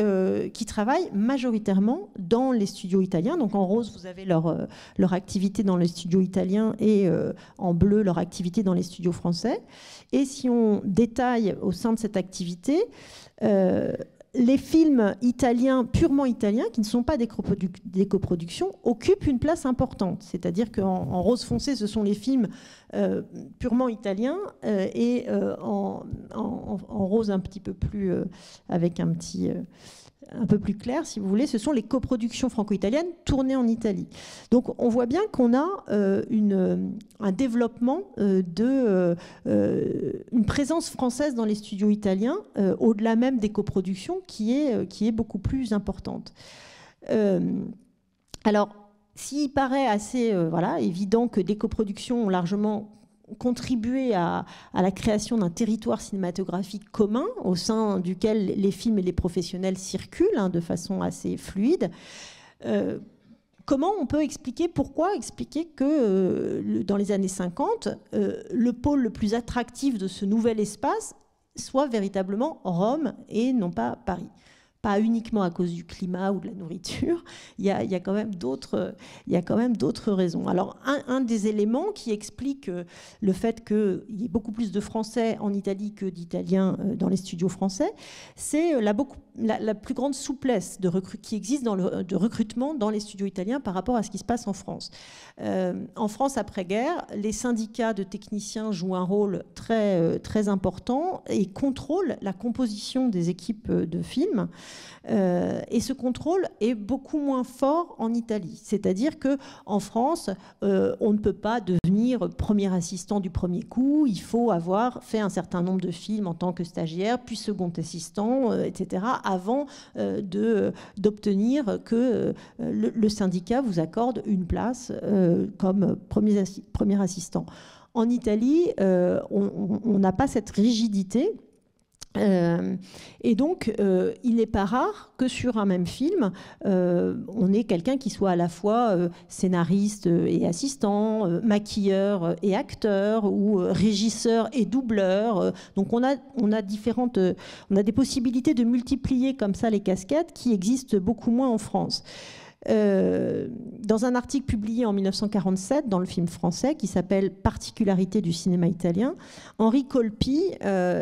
travaillent majoritairement dans les studios italiens. Donc, en rose, vous avez leur activité dans les studios italiens et en bleu, leur activité dans les studios français. Et si on détaille au sein de cette activité... les films italiens, purement italiens, qui ne sont pas des coproductions, occupent une place importante. C'est-à-dire qu'en rose foncé, ce sont les films purement italiens et en rose un petit peu plus, avec un peu plus clair, si vous voulez, ce sont les coproductions franco-italiennes tournées en Italie. Donc on voit bien qu'on a un développement une présence française dans les studios italiens, au-delà même des coproductions, qui est beaucoup plus importante. Alors, s'il paraît assez évident que des coproductions ont largement contribuer à la création d'un territoire cinématographique commun au sein duquel les films et les professionnels circulent de façon assez fluide. comment on peut expliquer, pourquoi expliquer que dans les années 50, le pôle le plus attractif de ce nouvel espace soit véritablement Rome et non pas Paris? Pas uniquement à cause du climat ou de la nourriture, il y a quand même d'autres raisons. Alors, un des éléments qui explique le fait qu'il y ait beaucoup plus de Français en Italie que d'Italiens dans les studios français, c'est la plus grande souplesse qui existe de recrutement dans les studios italiens par rapport à ce qui se passe en France. En France, après-guerre, les syndicats de techniciens jouent un rôle très, très important et contrôlent la composition des équipes de films. Et ce contrôle est beaucoup moins fort en Italie. C'est-à-dire qu'en France, on ne peut pas devenir premier assistant du premier coup. Il faut avoir fait un certain nombre de films en tant que stagiaire, puis second assistant, etc., avant d'obtenir que le syndicat vous accorde une place comme premier assistant. En Italie, on n'a pas cette rigidité. Et donc, il n'est pas rare que sur un même film, on ait quelqu'un qui soit à la fois scénariste et assistant, maquilleur et acteur, ou régisseur et doubleur. Donc, on a des possibilités de multiplier comme ça les casquettes qui existent beaucoup moins en France. Dans un article publié en 1947 dans le film français qui s'appelle « Particularités du cinéma italien », Henri Colpi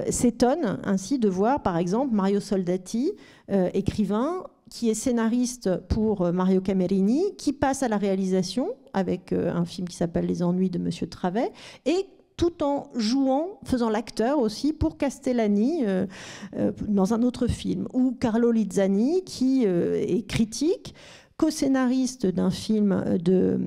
s'étonne ainsi de voir, par exemple, Mario Soldati, écrivain, qui est scénariste pour Mario Camerini, qui passe à la réalisation avec un film qui s'appelle « Les ennuis de Monsieur Travet » et tout en faisant l'acteur aussi pour Castellani dans un autre film, ou Carlo Lizzani, qui est critique, co-scénariste d'un film de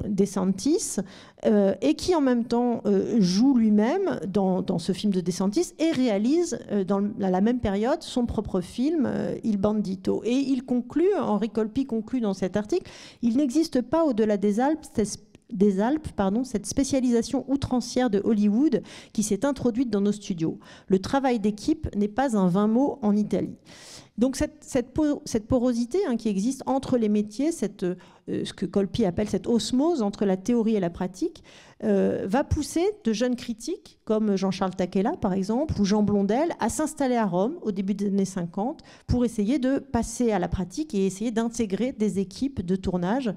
De Santis et qui en même temps joue lui-même dans ce film de De Santis et réalise à la même période son propre film Il Bandito. Et il conclut, Henri Colpi conclut dans cet article, il n'existe pas au-delà des Alpes cette spécialisation outrancière de Hollywood qui s'est introduite dans nos studios. Le travail d'équipe n'est pas un vain mot en Italie. Donc cette porosité qui existe entre les métiers, ce que Colpi appelle cette osmose entre la théorie et la pratique, va pousser de jeunes critiques comme Jean-Charles Tacchella par exemple ou Jean Blondel à s'installer à Rome au début des années 50 pour essayer de passer à la pratique et essayer d'intégrer des équipes de tournage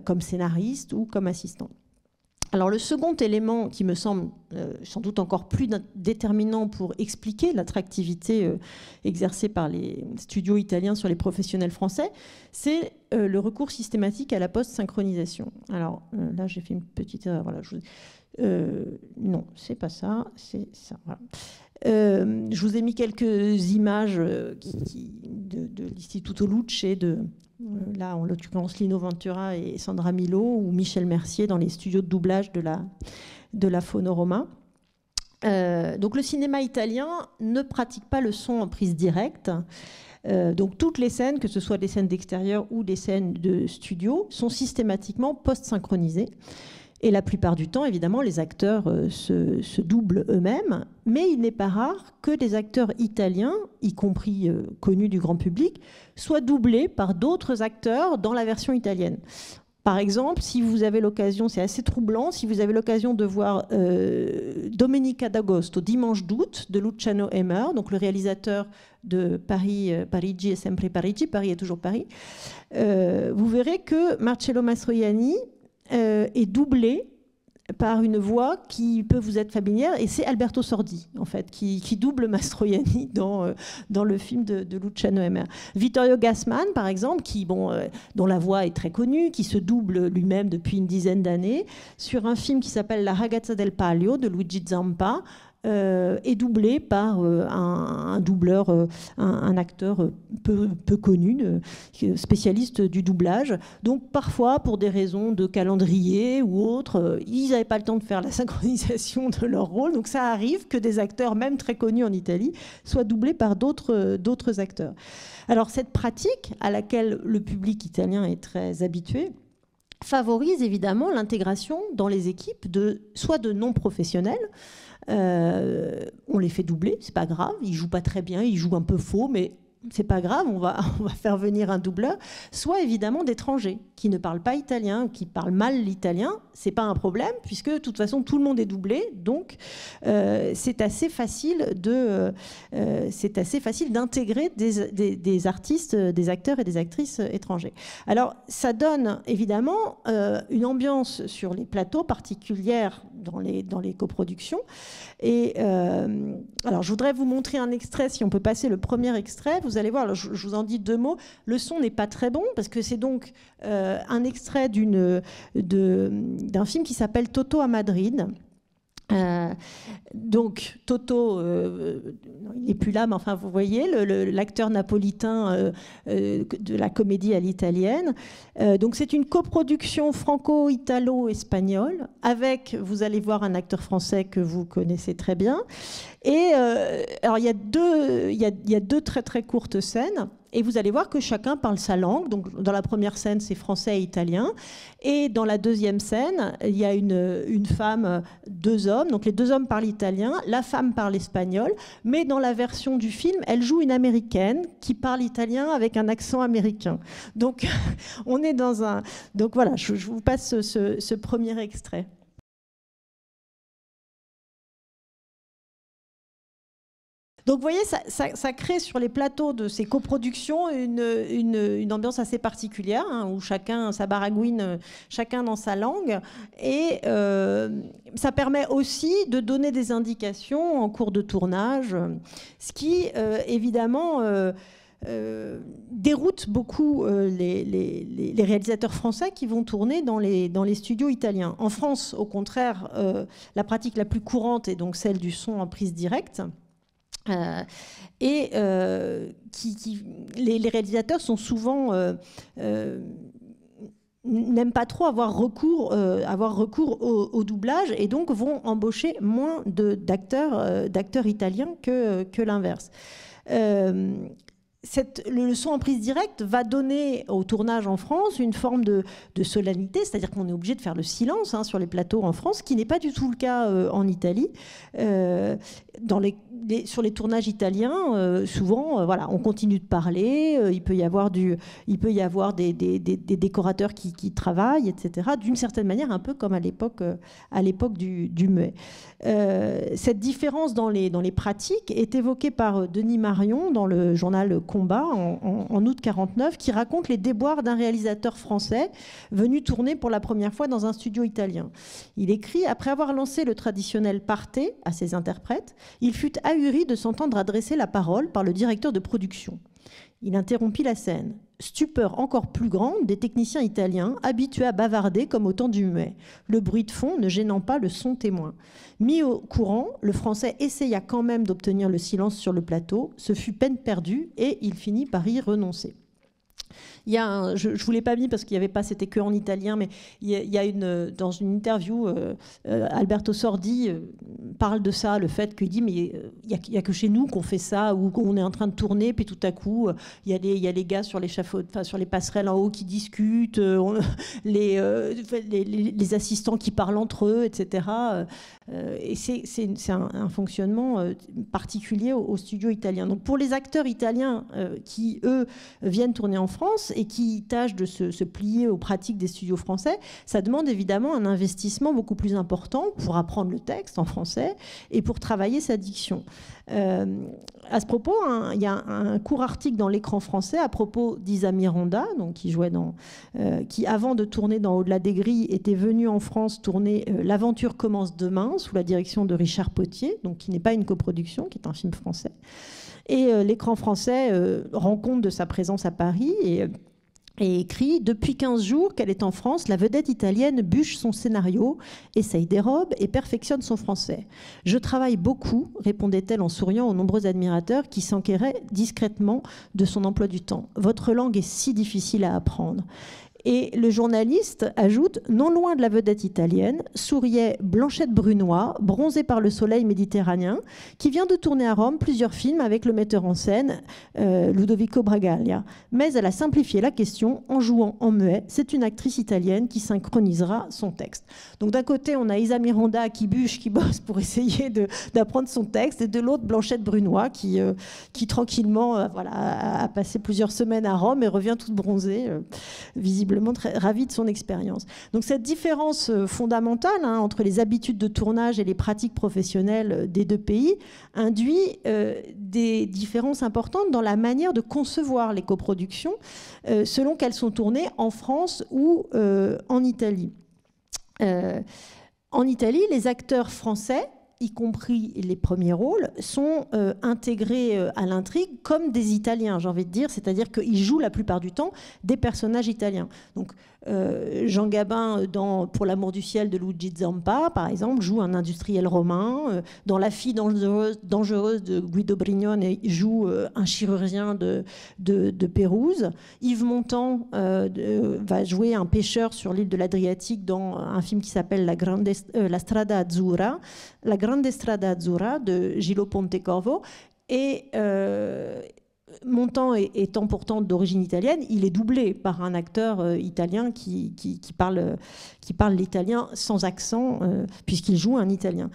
comme scénaristes ou comme assistants. Alors le second élément qui me semble sans doute encore plus déterminant pour expliquer l'attractivité exercée par les studios italiens sur les professionnels français, c'est le recours systématique à la post-synchronisation. Alors là j'ai fait une petite erreur, voilà, non, c'est pas ça, c'est ça, voilà. Je vous ai mis quelques images de l'Istituto Luce et là, en l'occurrence, Lino Ventura et Sandra Milo ou Michel Mercier dans les studios de doublage de la Phonorama. Donc le cinéma italien ne pratique pas le son en prise directe. Donc toutes les scènes, que ce soit des scènes d'extérieur ou des scènes de studio, sont systématiquement post-synchronisées. Et la plupart du temps, évidemment, les acteurs se doublent eux-mêmes, mais il n'est pas rare que des acteurs italiens, y compris connus du grand public, soient doublés par d'autres acteurs dans la version italienne. Par exemple, si vous avez l'occasion, c'est assez troublant, si vous avez l'occasion de voir Domenica d'Agosto, Dimanche d'août, de Luciano Emer, donc le réalisateur de Parigi è sempre Parigi, Paris est toujours Paris, vous verrez que Marcello Mastroianni est doublé par une voix qui peut vous être familière, et c'est Alberto Sordi, en fait, qui double Mastroianni dans le film de Luciano Emer. Vittorio Gassman, par exemple, dont la voix est très connue, qui se double lui-même depuis une dizaine d'années, sur un film qui s'appelle La Ragazza del Palio, de Luigi Zampa, est doublé par un doubleur, un acteur peu connu, spécialiste du doublage. Donc parfois, pour des raisons de calendrier ou autres, ils n'avaient pas le temps de faire la synchronisation de leur rôle. Donc ça arrive que des acteurs, même très connus en Italie, soient doublés par d'autres acteurs. Alors cette pratique, à laquelle le public italien est très habitué, favorise évidemment l'intégration dans les équipes soit de non-professionnels. On les fait doubler, c'est pas grave, ils jouent pas très bien, ils jouent un peu faux, mais c'est pas grave, on va faire venir un doubleur, soit évidemment d'étrangers qui ne parlent pas italien ou qui parlent mal l'italien. C'est pas un problème puisque de toute façon tout le monde est doublé, donc c'est assez facile d'intégrer des artistes, des acteurs et des actrices étrangers. Alors ça donne évidemment une ambiance sur les plateaux particulière dans les coproductions. Et alors je voudrais vous montrer un extrait, si on peut passer le premier extrait. Vous allez voir, alors, je vous en dis 2 mots. Le son n'est pas très bon parce que c'est donc un extrait d'un film qui s'appelle Toto à Madrid. Donc Toto, il n'est plus là, mais enfin vous voyez l'acteur napolitain de la comédie à l'italienne. Donc c'est une coproduction franco-italo-espagnole avec, vous allez voir, un acteur français que vous connaissez très bien. Et alors il y a deux très très courtes scènes. Et vous allez voir que chacun parle sa langue. Donc, dans la première scène, c'est français et italien. Et dans la deuxième scène, il y a une femme, 2 hommes. Donc, les 2 hommes parlent italien, la femme parle espagnol. Mais dans la version du film, elle joue une américaine qui parle italien avec un accent américain. Donc, on est dans un... Donc, voilà, je vous passe ce premier extrait. Donc vous voyez, ça crée sur les plateaux de ces coproductions une ambiance assez particulière, hein, où chacun, ça baragouine, chacun dans sa langue. Et ça permet aussi de donner des indications en cours de tournage, ce qui, évidemment... déroute beaucoup les réalisateurs français qui vont tourner dans les studios italiens. En France, au contraire, la pratique la plus courante est donc celle du son en prise directe. Les réalisateurs sont souvent n'aiment pas trop avoir recours au doublage et donc vont embaucher moins d'acteurs italiens que l'inverse. Le son en prise directe va donner au tournage en France une forme de solennité, c'est-à-dire qu'on est obligé de faire le silence, hein, sur les plateaux en France, ce qui n'est pas du tout le cas en Italie. Sur les tournages italiens, souvent, voilà, on continue de parler, il peut y avoir des décorateurs qui travaillent, etc., d'une certaine manière, un peu comme à l'époque du muet. Cette différence dans les pratiques est évoquée par Denis Marion dans le journal Combat en août 1949, qui raconte les déboires d'un réalisateur français venu tourner pour la première fois dans un studio italien. Il écrit « Après avoir lancé le traditionnel parte à ses interprètes, il fut ahuri de s'entendre adresser la parole par le directeur de production. Il interrompit la scène. Stupeur encore plus grande des techniciens italiens, habitués à bavarder comme au temps du muet, le bruit de fond ne gênant pas le son témoin. Mis au courant, le Français essaya quand même d'obtenir le silence sur le plateau. Ce fut peine perdue et il finit par y renoncer. » Je ne vous l'ai pas mis parce qu'il n'y avait pas, c'était que en italien, mais dans une interview, Alberto Sordi parle de ça, le fait qu'il dit mais il n'y a que chez nous qu'on fait ça, ou qu'on est en train de tourner, puis tout à coup il y a les gars sur sur les passerelles en haut qui discutent, les assistants qui parlent entre eux, etc. Et c'est un fonctionnement particulier au studio italien. Donc pour les acteurs italiens qui, eux, viennent tourner en France et qui tâchent de se plier aux pratiques des studios français, ça demande évidemment un investissement beaucoup plus important pour apprendre le texte en français et pour travailler sa diction. À ce propos, il y a un court article dans l'Écran français à propos d'Isa Miranda, donc qui avant de tourner dans Au-delà des grilles était venue en France tourner L'aventure commence demain sous la direction de Richard Potier, donc qui n'est pas une coproduction, qui est un film français. Et l'Écran français rend compte de sa présence à Paris et écrit « Depuis 15 jours qu'elle est en France, la vedette italienne bûche son scénario, essaye des robes et perfectionne son français. Je travaille beaucoup, répondait-elle en souriant aux nombreux admirateurs qui s'enquéraient discrètement de son emploi du temps. Votre langue est si difficile à apprendre. » Et le journaliste ajoute « Non loin de la vedette italienne, souriait Blanchette Brunois, bronzée par le soleil méditerranéen, qui vient de tourner à Rome plusieurs films avec le metteur en scène Ludovico Bragaglia. Mais elle a simplifié la question en jouant en muet. C'est une actrice italienne qui synchronisera son texte. » Donc d'un côté, on a Isa Miranda qui bûche, qui bosse pour essayer d'apprendre son texte, et de l'autre, Blanchette Brunois qui tranquillement a passé plusieurs semaines à Rome et revient toute bronzée, visiblement très ravie de son expérience. Donc cette différence fondamentale entre les habitudes de tournage et les pratiques professionnelles des deux pays induit des différences importantes dans la manière de concevoir les coproductions selon qu'elles sont tournées en France ou en Italie. En Italie, les acteurs français, y compris les premiers rôles, sont intégrés à l'intrigue comme des Italiens, j'ai envie de dire, c'est-à-dire qu'ils jouent la plupart du temps des personnages italiens. Donc Jean Gabin, pour l'amour du ciel de Luigi Zampa, par exemple, joue un industriel romain. Dans La fille dangereuse de Guido Brignone, joue un chirurgien de Pérouse. Yves Montand va jouer un pêcheur sur l'île de l'Adriatique dans un film qui s'appelle La Strada Azzurra. La Grande Strada Azzurra de Gillo Pontecorvo. Et Montand étant pourtant d'origine italienne, il est doublé par un acteur italien qui parle l'italien sans accent, puisqu'il joue un italien.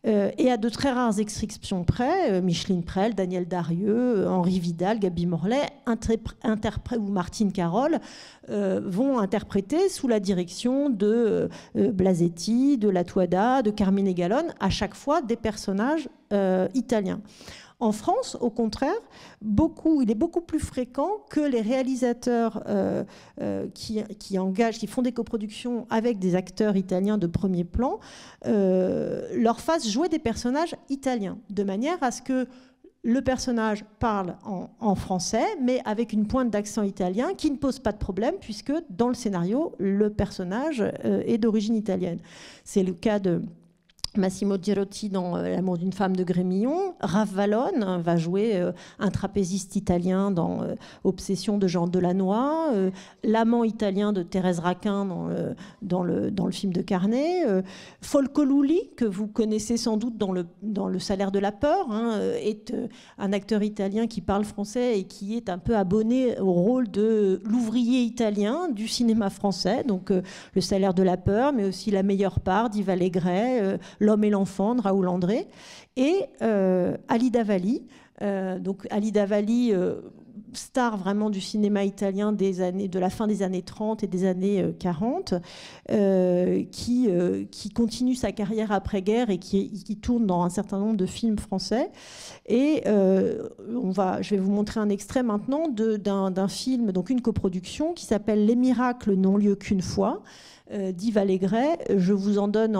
Et à de très rares exceptions près, Micheline Prel, Daniel Darieux, Henri Vidal, Gaby Morlet ou Martine Carole vont interpréter sous la direction de Blasetti, de Lattuada, de Carmine Gallone, à chaque fois des personnages italiens. En France, au contraire, il est beaucoup plus fréquent que les réalisateurs qui font des coproductions avec des acteurs italiens de premier plan leur fassent jouer des personnages italiens, de manière à ce que le personnage parle en français, mais avec une pointe d'accent italien qui ne pose pas de problème, puisque dans le scénario, le personnage est d'origine italienne. C'est le cas de Massimo Girotti dans L'amour d'une femme de Grémillon. Raph Vallone va jouer un trapéziste italien dans Obsession de Jean Delannoy. L'amant italien de Thérèse Raquin dans le film de Carnet. Folco Lulli, que vous connaissez sans doute dans le Salaire de la peur, est un acteur italien qui parle français et qui est un peu abonné au rôle de l'ouvrier italien du cinéma français. Donc Le Salaire de la peur, mais aussi La meilleure part d'Yves Allégret, L'homme et l'enfant de Raoul André, et Alida Valli. Donc Alida Valli, star vraiment du cinéma italien de la fin des années 30 et des années 40, qui continue sa carrière après-guerre et qui tourne dans un certain nombre de films français. Et je vais vous montrer un extrait maintenant d'un film, donc une coproduction, qui s'appelle Les miracles n'ont lieu qu'une fois, d'Yves Allégret. Je vous en donne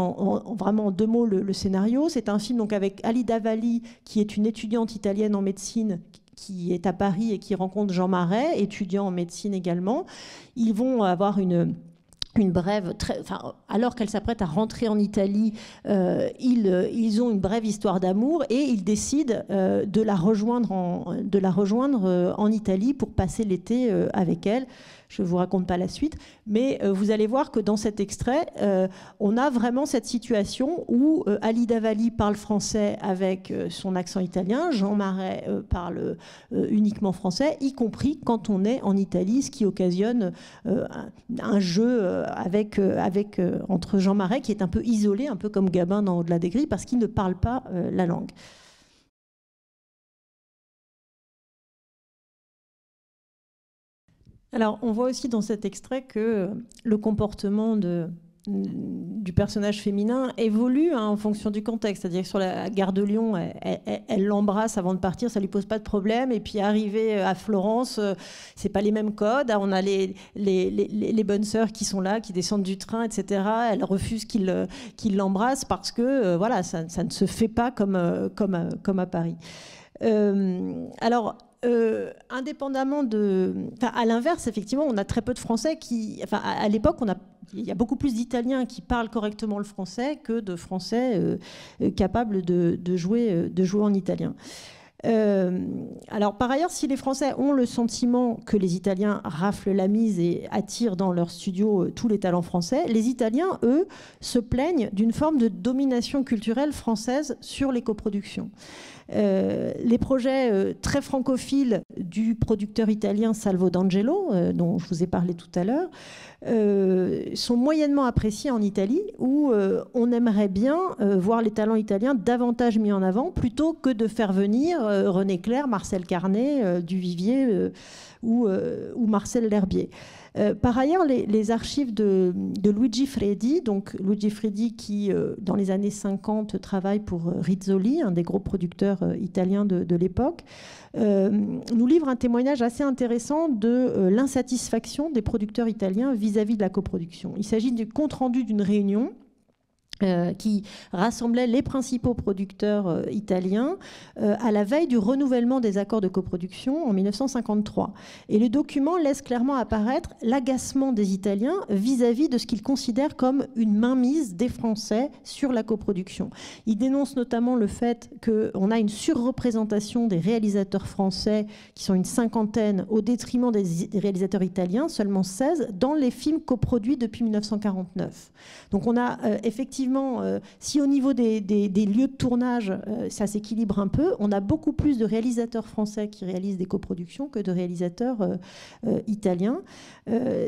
vraiment en deux mots le scénario. C'est un film donc avec Alida Valli, qui est une étudiante italienne en médecine, qui est à Paris et qui rencontre Jean Marais, étudiant en médecine également. Ils vont avoir une brève, alors qu'elle s'apprête à rentrer en Italie, ils ont une brève histoire d'amour et ils décident de la rejoindre en Italie pour passer l'été avec elle. Je ne vous raconte pas la suite, mais vous allez voir que dans cet extrait, on a vraiment cette situation où Alida Valli parle français avec son accent italien, Jean Marais parle uniquement français, y compris quand on est en Italie, ce qui occasionne un jeu entre Jean Marais, qui est un peu isolé, un peu comme Gabin dans Au-delà des grilles, parce qu'il ne parle pas la langue. Alors, on voit aussi dans cet extrait que le comportement du personnage féminin évolue en fonction du contexte. C'est-à-dire que sur la gare de Lyon, elle l'embrasse avant de partir, ça lui pose pas de problème. Et puis arrivé à Florence, c'est pas les mêmes codes. On a les bonnes sœurs qui sont là, qui descendent du train, etc. Elle refuse qu'il l'embrasse parce que voilà, ça ne se fait pas comme à Paris. Indépendamment à l'inverse, effectivement, on a très peu de Français à l'époque, il y a beaucoup plus d'Italiens qui parlent correctement le français que de Français capables de jouer en italien. Alors par ailleurs, si les Français ont le sentiment que les Italiens raflent la mise et attirent dans leur studio tous les talents français, les Italiens, eux, se plaignent d'une forme de domination culturelle française sur les coproductions. Les projets très francophiles du producteur italien Salvo D'Angelo, dont je vous ai parlé tout à l'heure, sont moyennement appréciés en Italie, où on aimerait bien voir les talents italiens davantage mis en avant, plutôt que de faire venir René Clair, Marcel Carné, Duvivier ou Marcel L'Herbier. Par ailleurs, les archives de Luigi Fredi, donc Luigi Fredi qui, dans les années 50, travaille pour Rizzoli, un des gros producteurs italiens de l'époque, nous livre un témoignage assez intéressant de l'insatisfaction des producteurs italiens vis-à-vis de la coproduction. Il s'agit du compte-rendu d'une réunion qui rassemblait les principaux producteurs italiens à la veille du renouvellement des accords de coproduction en 1953. Et le document laisse clairement apparaître l'agacement des Italiens vis-à-vis de ce qu'ils considèrent comme une mainmise des Français sur la coproduction. Ils dénoncent notamment le fait qu'on a une surreprésentation des réalisateurs français, qui sont une cinquantaine, au détriment des réalisateurs italiens, seulement 16, dans les films coproduits depuis 1949. Donc on a effectivement, si au niveau des lieux de tournage, ça s'équilibre un peu, on a beaucoup plus de réalisateurs français qui réalisent des coproductions que de réalisateurs italiens.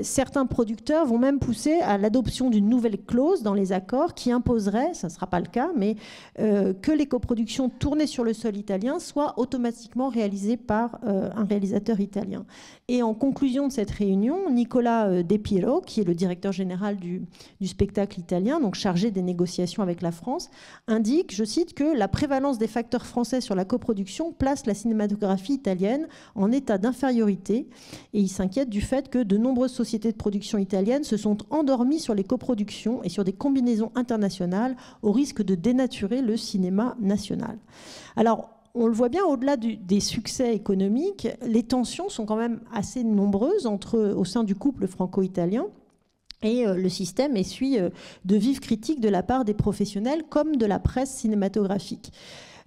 Certains producteurs vont même pousser à l'adoption d'une nouvelle clause dans les accords qui imposerait, ça ne sera pas le cas, mais que les coproductions tournées sur le sol italien soient automatiquement réalisées par un réalisateur italien. Et en conclusion de cette réunion, Nicolas De Piero, qui est le directeur général du spectacle italien, donc chargé des négociations avec la France, indique, je cite, que la prévalence des facteurs français sur la coproduction place la cinématographie italienne en état d'infériorité, et il s'inquiète du fait que de nombreuses sociétés de production italiennes se sont endormies sur les coproductions et sur des combinaisons internationales au risque de dénaturer le cinéma national. Alors, on le voit bien, au-delà des succès économiques, les tensions sont quand même assez nombreuses au sein du couple franco-italien. Et le système essuie de vives critiques de la part des professionnels comme de la presse cinématographique.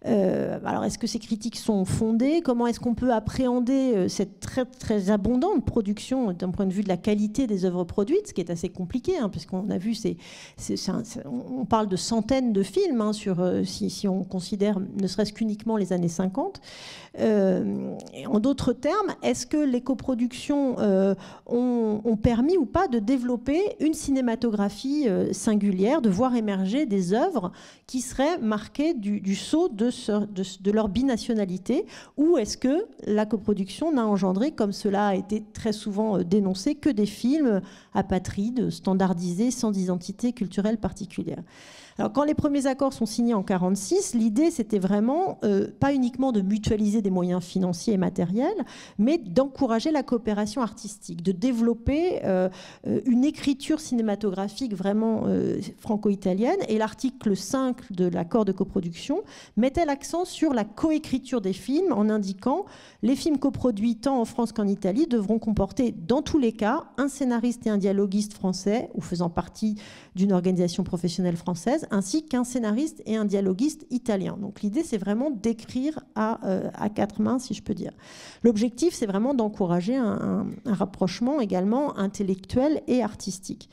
Alors, est-ce que ces critiques sont fondées? Comment est-ce qu'on peut appréhender cette très, très abondante production d'un point de vue de la qualité des œuvres produites, ce qui est assez compliqué, hein, puisqu'on a vu, on parle de centaines de films, hein, si on considère ne serait-ce qu'uniquement les années 50. En d'autres termes, est-ce que les coproductions ont permis ou pas de développer une cinématographie singulière, de voir émerger des œuvres qui seraient marquées du sceau de leur binationalité, ou est-ce que la coproduction n'a engendré, comme cela a été très souvent dénoncé, que des films apatrides, standardisés, sans identité culturelle particulière? Alors, quand les premiers accords sont signés en 1946, l'idée, c'était vraiment pas uniquement de mutualiser des moyens financiers et matériels, mais d'encourager la coopération artistique, de développer une écriture cinématographique vraiment franco-italienne. Et l'article 5 de l'accord de coproduction mettait l'accent sur la coécriture des films en indiquant les films coproduits tant en France qu'en Italie devront comporter dans tous les cas un scénariste et un dialoguiste français ou faisant partie d'une organisation professionnelle française, ainsi qu'un scénariste et un dialoguiste italien. Donc l'idée, c'est vraiment d'écrire à quatre mains, si je peux dire. L'objectif, c'est vraiment d'encourager un rapprochement également intellectuel et artistique.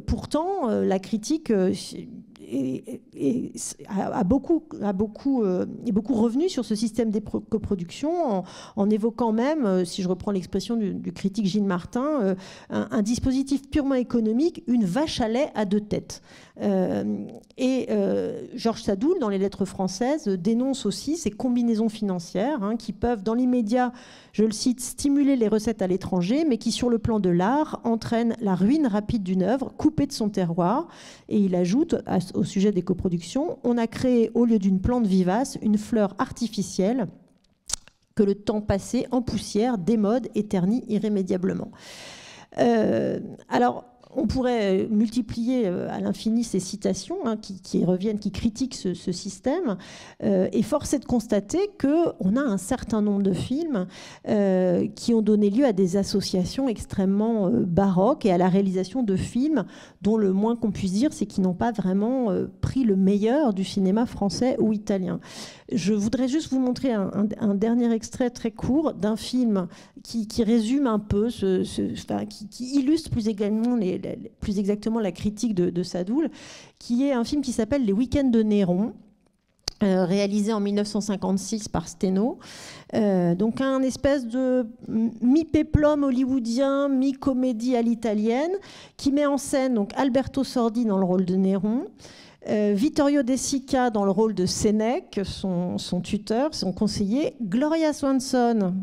Pourtant, la critique est beaucoup revenu sur ce système de coproduction en évoquant même, si je reprends l'expression du critique Gilles Martin, un dispositif purement économique, une vache à lait à deux têtes. Georges Sadoul, dans les lettres françaises, dénonce aussi ces combinaisons financières qui peuvent, dans l'immédiat, je le cite, stimuler les recettes à l'étranger, mais qui, sur le plan de l'art, entraînent la ruine rapide d'une œuvre, coupée de son terroir. Et il ajoute, au sujet des coproductions, on a créé, au lieu d'une plante vivace, une fleur artificielle que le temps passé en poussière démode et ternit irrémédiablement. Alors, on pourrait multiplier à l'infini ces citations qui reviennent, qui critiquent ce système. Et force est de constater qu'on a un certain nombre de films qui ont donné lieu à des associations extrêmement baroques et à la réalisation de films dont le moins qu'on puisse dire, c'est qu'ils n'ont pas vraiment pris le meilleur du cinéma français ou italien. Je voudrais juste vous montrer un dernier extrait très court d'un film qui résume un peu, qui illustre plus exactement la critique de Sadoul, qui est un film qui s'appelle Les Week-ends de Néron, réalisé en 1956 par Steno. Donc un espèce de mi-péplum hollywoodien, mi-comédie à l'italienne, qui met en scène donc Alberto Sordi dans le rôle de Néron, Vittorio De Sica dans le rôle de Sénèque, son tuteur, son conseiller, Gloria Swanson,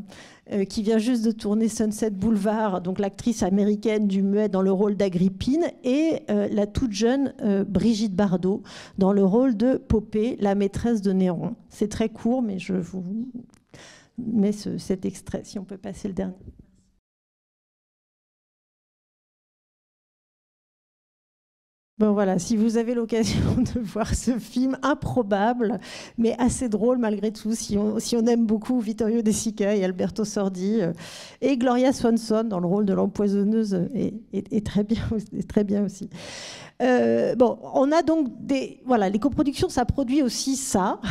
qui vient juste de tourner Sunset Boulevard, donc l'actrice américaine du muet dans le rôle d'Agrippine, et la toute jeune Brigitte Bardot dans le rôle de Popée, la maîtresse de Néron. C'est très court, mais je vous mets cet extrait, si on peut passer le dernier. Bon voilà, si vous avez l'occasion de voir ce film improbable, mais assez drôle malgré tout, si on aime beaucoup Vittorio De Sica et Alberto Sordi, et Gloria Swanson dans le rôle de l'empoisonneuse est très bien aussi. Bon, on a donc les coproductions, ça produit aussi ça.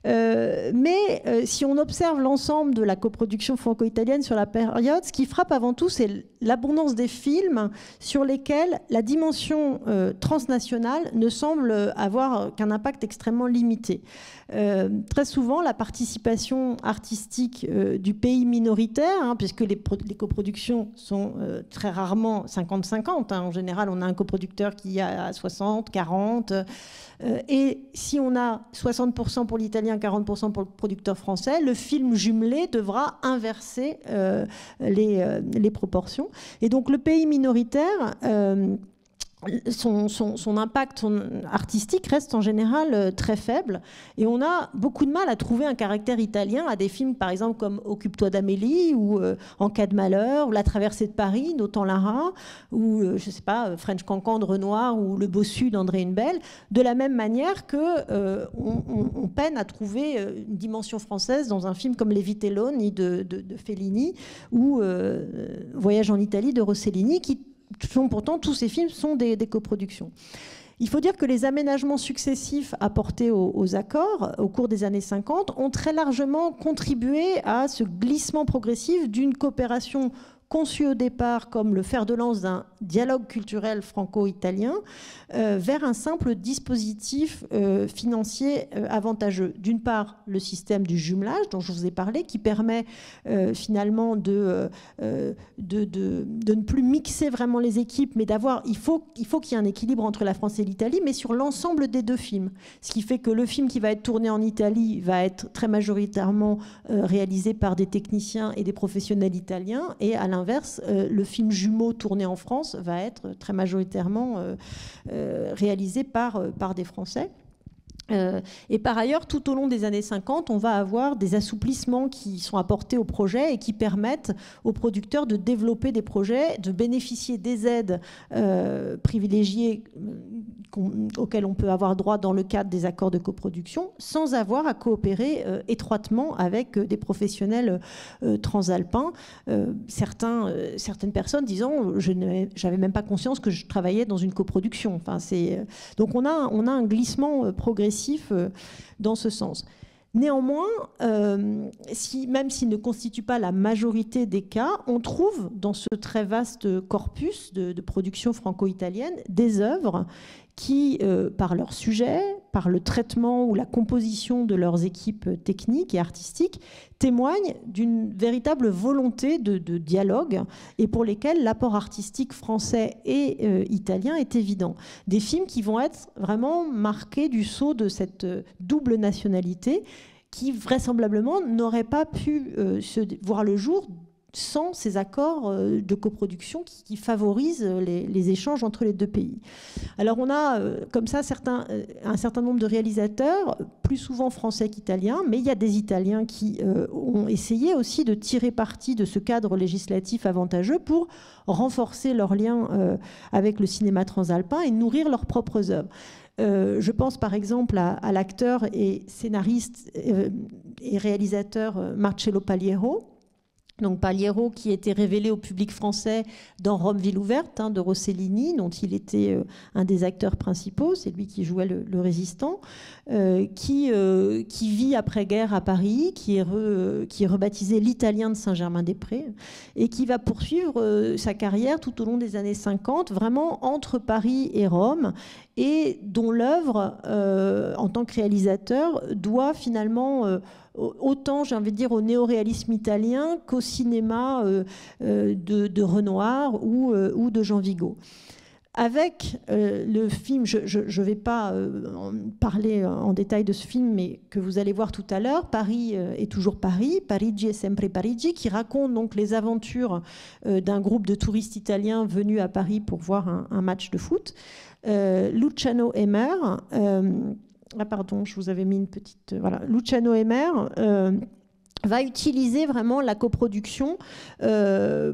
Mais si on observe l'ensemble de la coproduction franco-italienne sur la période, ce qui frappe avant tout, c'est l'abondance des films sur lesquels la dimension transnationale ne semble avoir qu'un impact extrêmement limité. Très souvent, la participation artistique du pays minoritaire, puisque les coproductions sont très rarement 50-50. En général, on a un coproducteur qui a 60, 40. Et si on a 60% pour l'italien, 40% pour le producteur français, le film jumelé devra inverser les proportions. Et donc le pays minoritaire, son impact artistique reste en général très faible, et on a beaucoup de mal à trouver un caractère italien à des films par exemple comme Occupe-toi d'Amélie ou En cas de malheur ou La traversée de Paris d'Autant Lara ou je sais pas, French Cancan de Renoir ou Le Bossu d'André Hunebelle, de la même manière que on peine à trouver une dimension française dans un film comme Les Vitelloni de Fellini ou Voyage en Italie de Rossellini, qui pourtant, tous ces films sont des coproductions. Il faut dire que les aménagements successifs apportés aux accords au cours des années 50 ont très largement contribué à ce glissement progressif d'une coopération conçue au départ comme le fer de lance d'un dialogue culturel franco-italien vers un simple dispositif financier avantageux. D'une part, le système du jumelage dont je vous ai parlé, qui permet finalement de ne plus mixer vraiment les équipes, mais il faut qu'il y ait un équilibre entre la France et l'Italie, mais sur l'ensemble des deux films. Ce qui fait que le film qui va être tourné en Italie va être très majoritairement réalisé par des techniciens et des professionnels italiens, et à l'inverse, le film jumeau tourné en France va être très majoritairement réalisé par des Français. Et par ailleurs, tout au long des années 50, on va avoir des assouplissements qui sont apportés au projet et qui permettent aux producteurs de développer des projets, de bénéficier des aides privilégiées auxquelles on peut avoir droit dans le cadre des accords de coproduction, sans avoir à coopérer étroitement avec des professionnels transalpins. Certaines personnes disant j'avais même pas conscience que je travaillais dans une coproduction. Enfin, donc on a un glissement progressif dans ce sens. Néanmoins, même s'il ne constitue pas la majorité des cas, on trouve dans ce très vaste corpus de production franco-italienne des œuvres qui, par leur sujet, par le traitement ou la composition de leurs équipes techniques et artistiques, témoignent d'une véritable volonté de dialogue et pour lesquels l'apport artistique français et italien est évident. Des films qui vont être vraiment marqués du sceau de cette double nationalité qui vraisemblablement n'aurait pas pu voir le jour sans ces accords de coproduction qui favorisent les échanges entre les deux pays. Alors on a comme ça un certain nombre de réalisateurs, plus souvent français qu'italiens, mais il y a des Italiens qui ont essayé aussi de tirer parti de ce cadre législatif avantageux pour renforcer leurs liens avec le cinéma transalpin et nourrir leurs propres œuvres. Je pense par exemple à l'acteur et scénariste et réalisateur Marcello Paliero. Donc Paliero qui était révélé au public français dans Rome, ville ouverte de Rossellini, dont il était un des acteurs principaux, c'est lui qui jouait le résistant, qui vit après-guerre à Paris, qui est rebaptisé l'Italien de Saint-Germain-des-Prés, et qui va poursuivre sa carrière tout au long des années 50, vraiment entre Paris et Rome, et dont l'œuvre, en tant que réalisateur, doit finalement autant, j'ai envie de dire, au néoréalisme italien qu'au cinéma de Renoir ou de Jean Vigo. Avec le film, je ne vais pas parler en détail de ce film, mais que vous allez voir tout à l'heure, Paris est toujours Paris, Parigi è sempre Parigi, qui raconte donc les aventures d'un groupe de touristes italiens venus à Paris pour voir un match de foot. Luciano Emer, pardon, je vous avais mis une petite... Voilà, Luciano Emer va utiliser vraiment la coproduction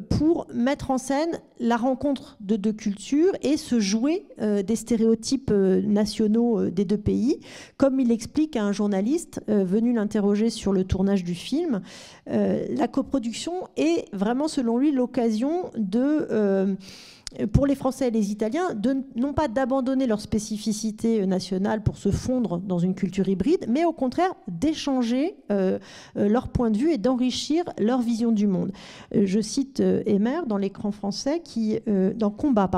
pour mettre en scène la rencontre de deux cultures et se jouer des stéréotypes nationaux des deux pays, comme il explique à un journaliste venu l'interroger sur le tournage du film. La coproduction est vraiment, selon lui, l'occasion pour les Français et les Italiens, non pas d'abandonner leur spécificité nationale pour se fondre dans une culture hybride, mais au contraire d'échanger leur point de vue et d'enrichir leur vision du monde. Je cite Emer dans l'écran français, dans Combat,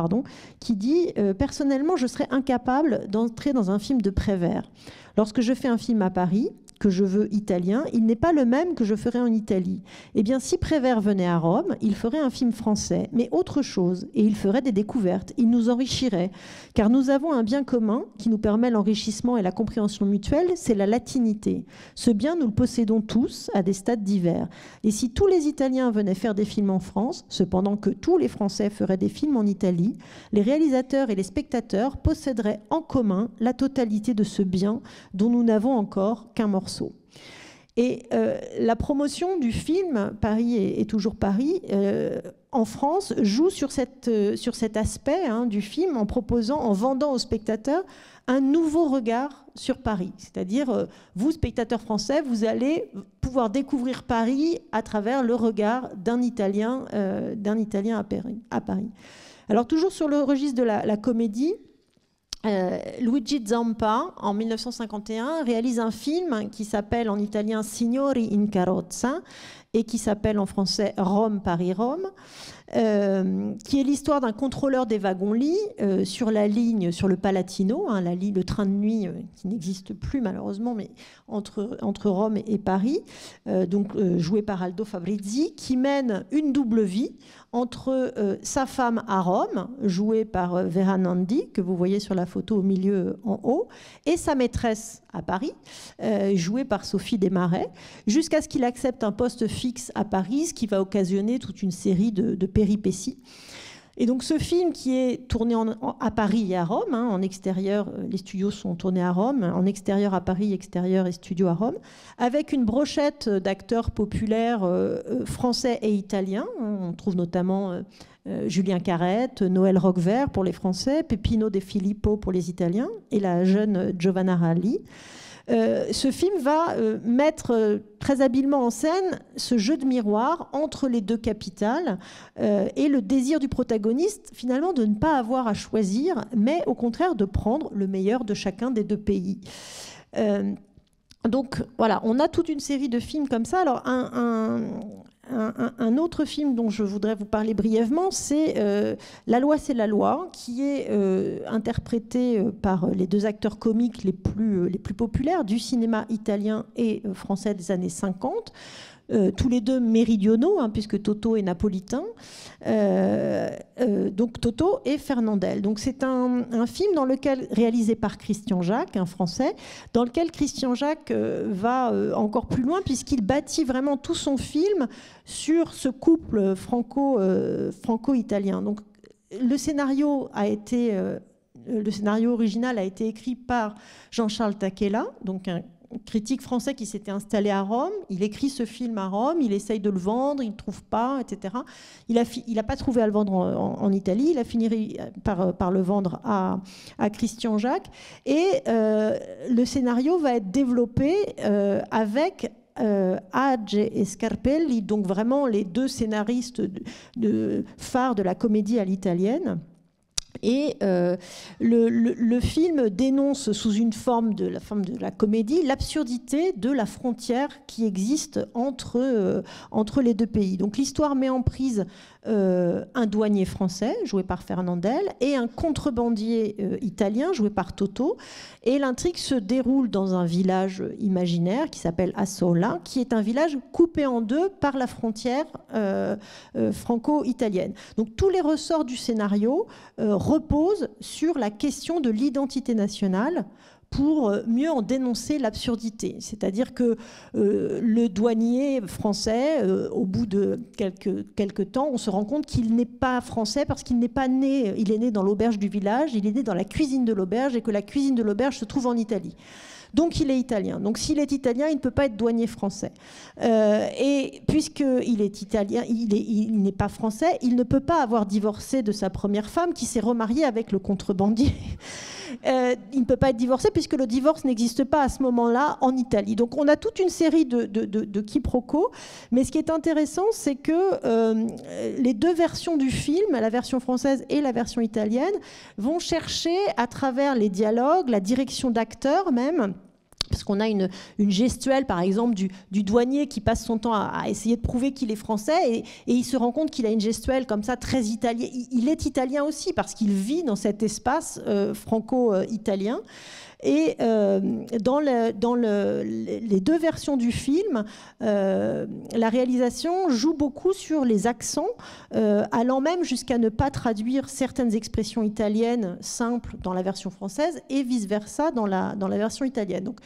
qui dit « Personnellement, je serais incapable d'entrer dans un film de Prévert. Lorsque je fais un film à Paris, que je veux italien, il n'est pas le même que je ferais en Italie. Eh bien, si Prévert venait à Rome, il ferait un film français, mais autre chose, et il ferait des découvertes, il nous enrichirait, car nous avons un bien commun qui nous permet l'enrichissement et la compréhension mutuelle, c'est la latinité. Ce bien, nous le possédons tous, à des stades divers. Et si tous les Italiens venaient faire des films en France, cependant que tous les Français feraient des films en Italie, les réalisateurs et les spectateurs posséderaient en commun la totalité de ce bien dont nous n'avons encore qu'un morceau. Et la promotion du film Paris est toujours Paris en France joue sur cet aspect du film en vendant aux spectateurs un nouveau regard sur Paris. C'est-à-dire, vous, spectateurs français, vous allez pouvoir découvrir Paris à travers le regard d'un Italien à Paris. Alors, toujours sur le registre de la comédie, Luigi Zampa, en 1951, réalise un film qui s'appelle en italien Signori in carrozza et qui s'appelle en français Rome, Paris, Rome, qui est l'histoire d'un contrôleur des wagons-lits sur la ligne, sur le Palatino, le train de nuit qui n'existe plus malheureusement, mais entre Rome et Paris, joué par Aldo Fabrizi, qui mène une double vie entre sa femme à Rome, jouée par Vera Nandi, que vous voyez sur la photo au milieu en haut, et sa maîtresse à Paris, jouée par Sophie Desmarais, jusqu'à ce qu'il accepte un poste fixe à Paris, ce qui va occasionner toute une série de péripéties. Et donc ce film qui est tourné à Paris et à Rome, en extérieur, les studios sont tournés à Rome, en extérieur à Paris, extérieur et studio à Rome, avec une brochette d'acteurs populaires français et italiens. On trouve notamment Julien Carrette, Noël Roquevert pour les Français, Peppino De Filippo pour les Italiens et la jeune Giovanna Ralli. Ce film va mettre très habilement en scène ce jeu de miroir entre les deux capitales et le désir du protagoniste finalement de ne pas avoir à choisir, mais au contraire de prendre le meilleur de chacun des deux pays. Donc voilà, on a toute une série de films comme ça. Alors un autre film dont je voudrais vous parler brièvement, c'est La loi, c'est la loi, qui est interprété par les deux acteurs comiques les plus populaires du cinéma italien et français des années 50. tous les deux méridionaux, hein, puisque Toto est napolitain, donc Toto et Fernandel. Donc c'est un film réalisé par Christian Jacques, un Français, dans lequel Christian Jacques va encore plus loin, puisqu'il bâtit vraiment tout son film sur ce couple franco-italien. Donc le scénario original a été écrit par Jean-Charles Tacchella, donc un critique français qui s'était installé à Rome. Il écrit ce film à Rome, il essaye de le vendre, il ne trouve pas, etc. Il n'a pas trouvé à le vendre en Italie, il a fini par le vendre à Christian Jacques. Et le scénario va être développé avec Age et Scarpelli, donc vraiment les deux scénaristes phares de la comédie à l'italienne. Et le film dénonce sous une forme de la comédie l'absurdité de la frontière qui existe entre les deux pays. Donc l'histoire met en prise un douanier français joué par Fernandel et un contrebandier italien joué par Toto. Et l'intrigue se déroule dans un village imaginaire qui s'appelle Assola, qui est un village coupé en deux par la frontière franco-italienne. Donc tous les ressorts du scénario reposent sur la question de l'identité nationale pour mieux en dénoncer l'absurdité. C'est-à-dire que le douanier français, au bout de quelques temps, on se rend compte qu'il n'est pas français parce qu'il n'est pas né, il est né dans l'auberge du village, il est né dans la cuisine de l'auberge et que la cuisine de l'auberge se trouve en Italie. Donc il est italien. Donc s'il est italien, il ne peut pas être douanier français. Et puisqu'il est italien, il n'est pas français, il ne peut pas avoir divorcé de sa première femme qui s'est remariée avec le contrebandier. Il ne peut pas être divorcé puisque le divorce n'existe pas à ce moment-là en Italie. Donc on a toute une série de quiproquos. Mais ce qui est intéressant, c'est que les deux versions du film, la version française et la version italienne, vont chercher à travers les dialogues, la direction d'acteurs même, parce qu'on a une gestuelle, par exemple, du douanier qui passe son temps à essayer de prouver qu'il est français et il se rend compte qu'il a une gestuelle comme ça très italienne. Il est italien aussi parce qu'il vit dans cet espace franco-italien. Et dans les deux versions du film, la réalisation joue beaucoup sur les accents, allant même jusqu'à ne pas traduire certaines expressions italiennes simples dans la version française et vice-versa dans la version italienne. Donc,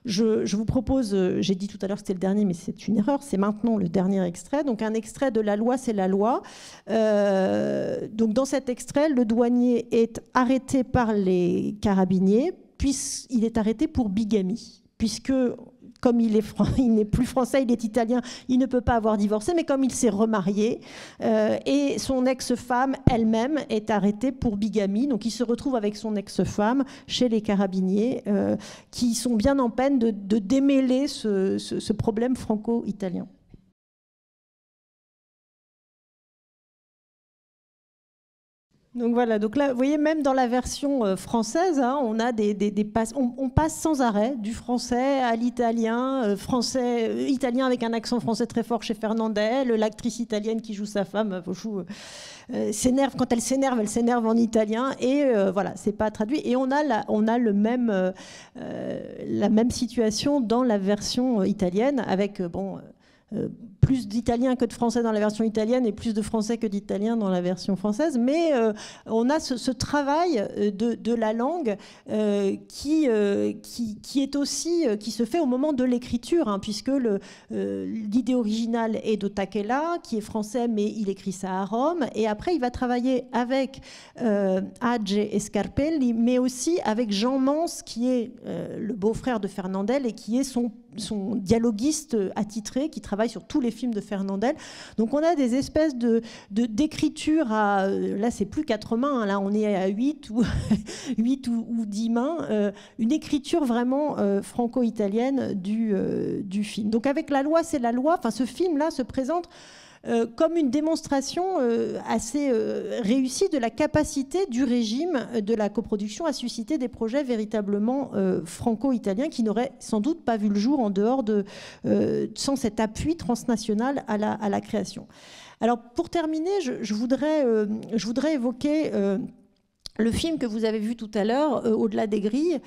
je vous propose, j'ai dit tout à l'heure que c'était le dernier, mais c'est une erreur, c'est maintenant le dernier extrait. Donc un extrait de La loi, c'est la loi. Donc dans cet extrait, le douanier est arrêté par les carabiniers, puisqu'il est arrêté pour bigamie, puisque comme il n'est plus français, il est italien, il ne peut pas avoir divorcé, mais comme il s'est remarié, et son ex-femme elle-même est arrêtée pour bigamie, donc il se retrouve avec son ex-femme chez les carabiniers, qui sont bien en peine de démêler ce problème franco-italien. Donc voilà, donc là, vous voyez, même dans la version française, hein, on a on passe sans arrêt du français à l'italien, italien avec un accent français très fort chez Fernandel, l'actrice italienne qui joue sa femme s'énerve, quand elle s'énerve en italien, et voilà, c'est pas traduit. Et on a la même situation dans la version italienne, avec plus d'Italiens que de Français dans la version italienne et plus de Français que d'Italiens dans la version française. Mais on a ce travail de la langue qui est aussi, qui se fait au moment de l'écriture, hein, puisque l'idée originale est de Tacchella, qui est français, mais il écrit ça à Rome. Et après, il va travailler avec Age et Scarpelli, mais aussi avec Jean Mans, qui est le beau-frère de Fernandel et qui est son dialoguiste attitré, qui travaille sur tous les films de Fernandel. Donc on a des espèces d'écriture là c'est plus 4 mains, hein, là on est à 8 ou 10 mains, une écriture vraiment franco-italienne du film. Donc avec La loi, c'est la loi, enfin ce film-là se présente comme une démonstration assez réussie de la capacité du régime de la coproduction à susciter des projets véritablement franco-italiens qui n'auraient sans doute pas vu le jour en dehors sans cet appui transnational à la création. Alors pour terminer, je voudrais évoquer le film que vous avez vu tout à l'heure, Au-delà des grilles.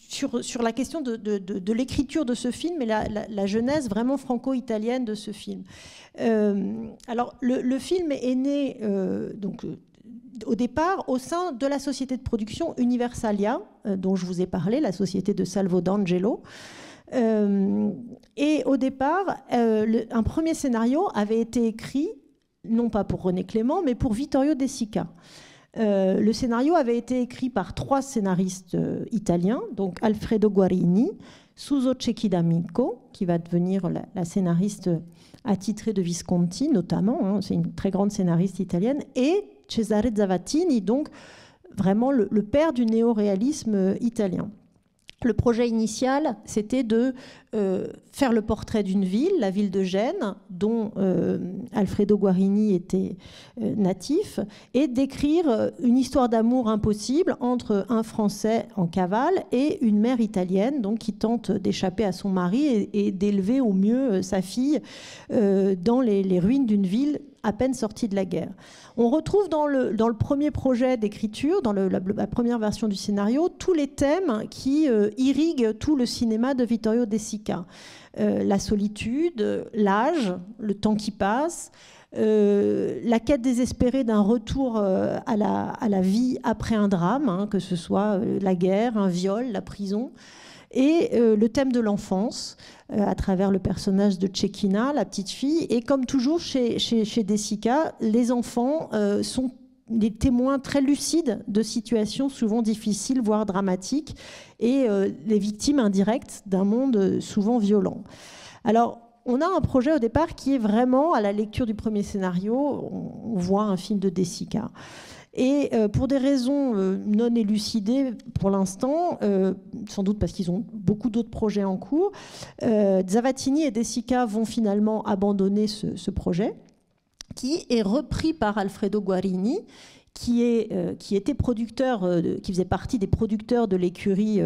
sur la question de l'écriture de ce film et la genèse vraiment franco-italienne de ce film. Alors, le film est né au départ au sein de la société de production Universalia, dont je vous ai parlé, la société de Salvo D'Angelo. Et au départ, un premier scénario avait été écrit, non pas pour René Clément, mais pour Vittorio De Sica. Le scénario avait été écrit par 3 scénaristes italiens, donc Alfredo Guarini, Suso Cecchi-D'Amico, qui va devenir la scénariste attitrée de Visconti, notamment, hein, c'est une très grande scénariste italienne, et Cesare Zavattini, donc vraiment le père du néoréalisme italien. Le projet initial, c'était de faire le portrait d'une ville, la ville de Gênes, dont Alfredo Guarini était natif, et d'écrire une histoire d'amour impossible entre un Français en cavale et une mère italienne, donc, qui tente d'échapper à son mari et d'élever au mieux sa fille dans les ruines d'une ville à peine sortie de la guerre. On retrouve dans le premier projet d'écriture, dans la première version du scénario, tous les thèmes qui irriguent tout le cinéma de Vittorio De Sica. La solitude, l'âge, le temps qui passe, la quête désespérée d'un retour à la vie après un drame, hein, que ce soit la guerre, un viol, la prison, et le thème de l'enfance, à travers le personnage de Cecchina, la petite fille. Et comme toujours chez De Sica, les enfants sont des témoins très lucides de situations souvent difficiles, voire dramatiques, et les victimes indirectes d'un monde souvent violent. Alors, on a un projet au départ qui est vraiment, à la lecture du premier scénario, on voit un film de De Sica. Et pour des raisons non élucidées pour l'instant, sans doute parce qu'ils ont beaucoup d'autres projets en cours, Zavattini et De Sica vont finalement abandonner ce projet, qui est repris par Alfredo Guarini, qui était producteur, qui faisait partie des producteurs de l'écurie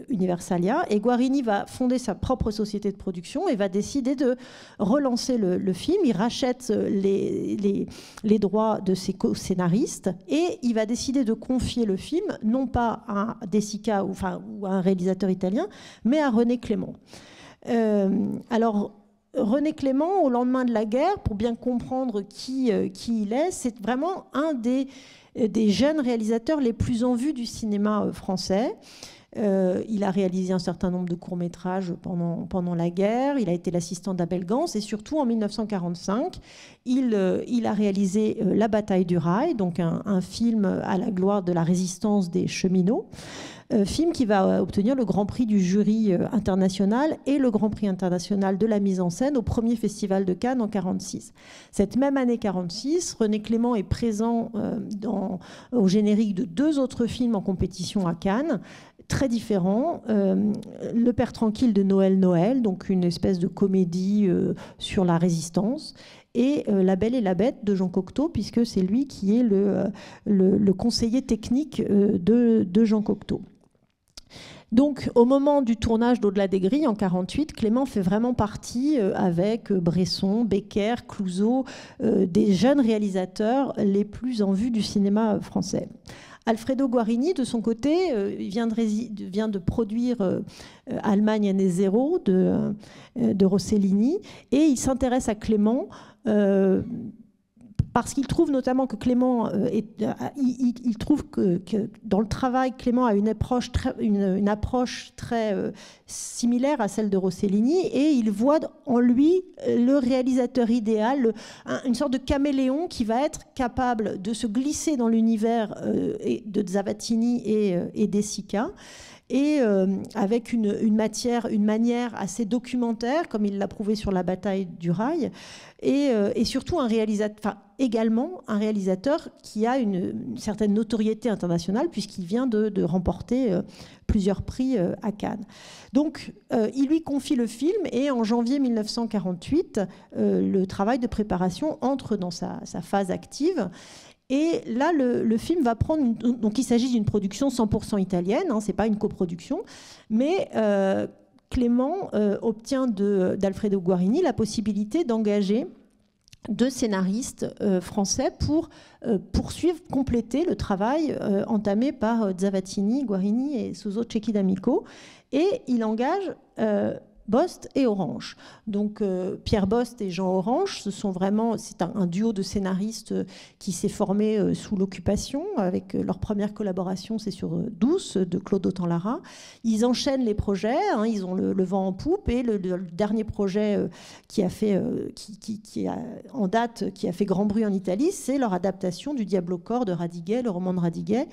Universalia. Et Guarini va fonder sa propre société de production et va décider de relancer le film. Il rachète les droits de ses co-scénaristes et il va décider de confier le film, non pas à De Sica ou à un réalisateur italien, mais à René Clément. Alors, René Clément, au lendemain de la guerre, pour bien comprendre qui il est, c'est vraiment un des jeunes réalisateurs les plus en vue du cinéma français. Il a réalisé un certain nombre de courts-métrages pendant la guerre. Il a été l'assistant d'Abel Gans et surtout en 1945, il a réalisé La bataille du rail, donc un film à la gloire de la résistance des cheminots. Film qui va obtenir le Grand Prix du jury international et le Grand Prix international de la mise en scène au premier festival de Cannes en 1946. Cette même année 1946, René Clément est présent au générique de 2 autres films en compétition à Cannes, très différents. Le Père tranquille de Noël, donc une espèce de comédie sur la résistance, et La Belle et la Bête de Jean Cocteau, puisque c'est lui qui est le conseiller technique de Jean Cocteau. Donc, au moment du tournage d'Au-delà des grilles, en 1948, Clément fait vraiment partie, avec Bresson, Becker, Clouzot, des jeunes réalisateurs les plus en vue du cinéma français. Alfredo Guarini, de son côté, vient de produire Allemagne année zéro de Rossellini, et il s'intéresse à Clément parce qu'il trouve notamment que Clément, il trouve que dans le travail, Clément a une approche très similaire à celle de Rossellini, et il voit en lui le réalisateur idéal, une sorte de caméléon qui va être capable de se glisser dans l'univers de Zavattini et De Sica, et avec une manière assez documentaire, comme il l'a prouvé sur La bataille du rail, et surtout également un réalisateur qui a une certaine notoriété internationale, puisqu'il vient de remporter plusieurs prix à Cannes. Donc, il lui confie le film, et en janvier 1948, le travail de préparation entre dans sa phase active. Et là, le film va prendre... Donc, il s'agit d'une production 100% italienne, hein, ce n'est pas une coproduction, mais Clément obtient d'Alfredo Guarini la possibilité d'engager de scénaristes français pour poursuivre, compléter le travail entamé par Zavattini, Guarini et Suso Cecchi d'Amico. Et il engage Bost et Orange. Donc Pierre Bost et Jean Orange, c'est un duo de scénaristes qui s'est formé sous l'occupation. Avec leur première collaboration, c'est sur Douce de Claude Autant-Lara. Ils enchaînent les projets, hein, ils ont le vent en poupe, et le dernier projet qui a fait grand bruit en Italie, c'est leur adaptation du Diable au corps de Radiguet, le roman de Radiguet,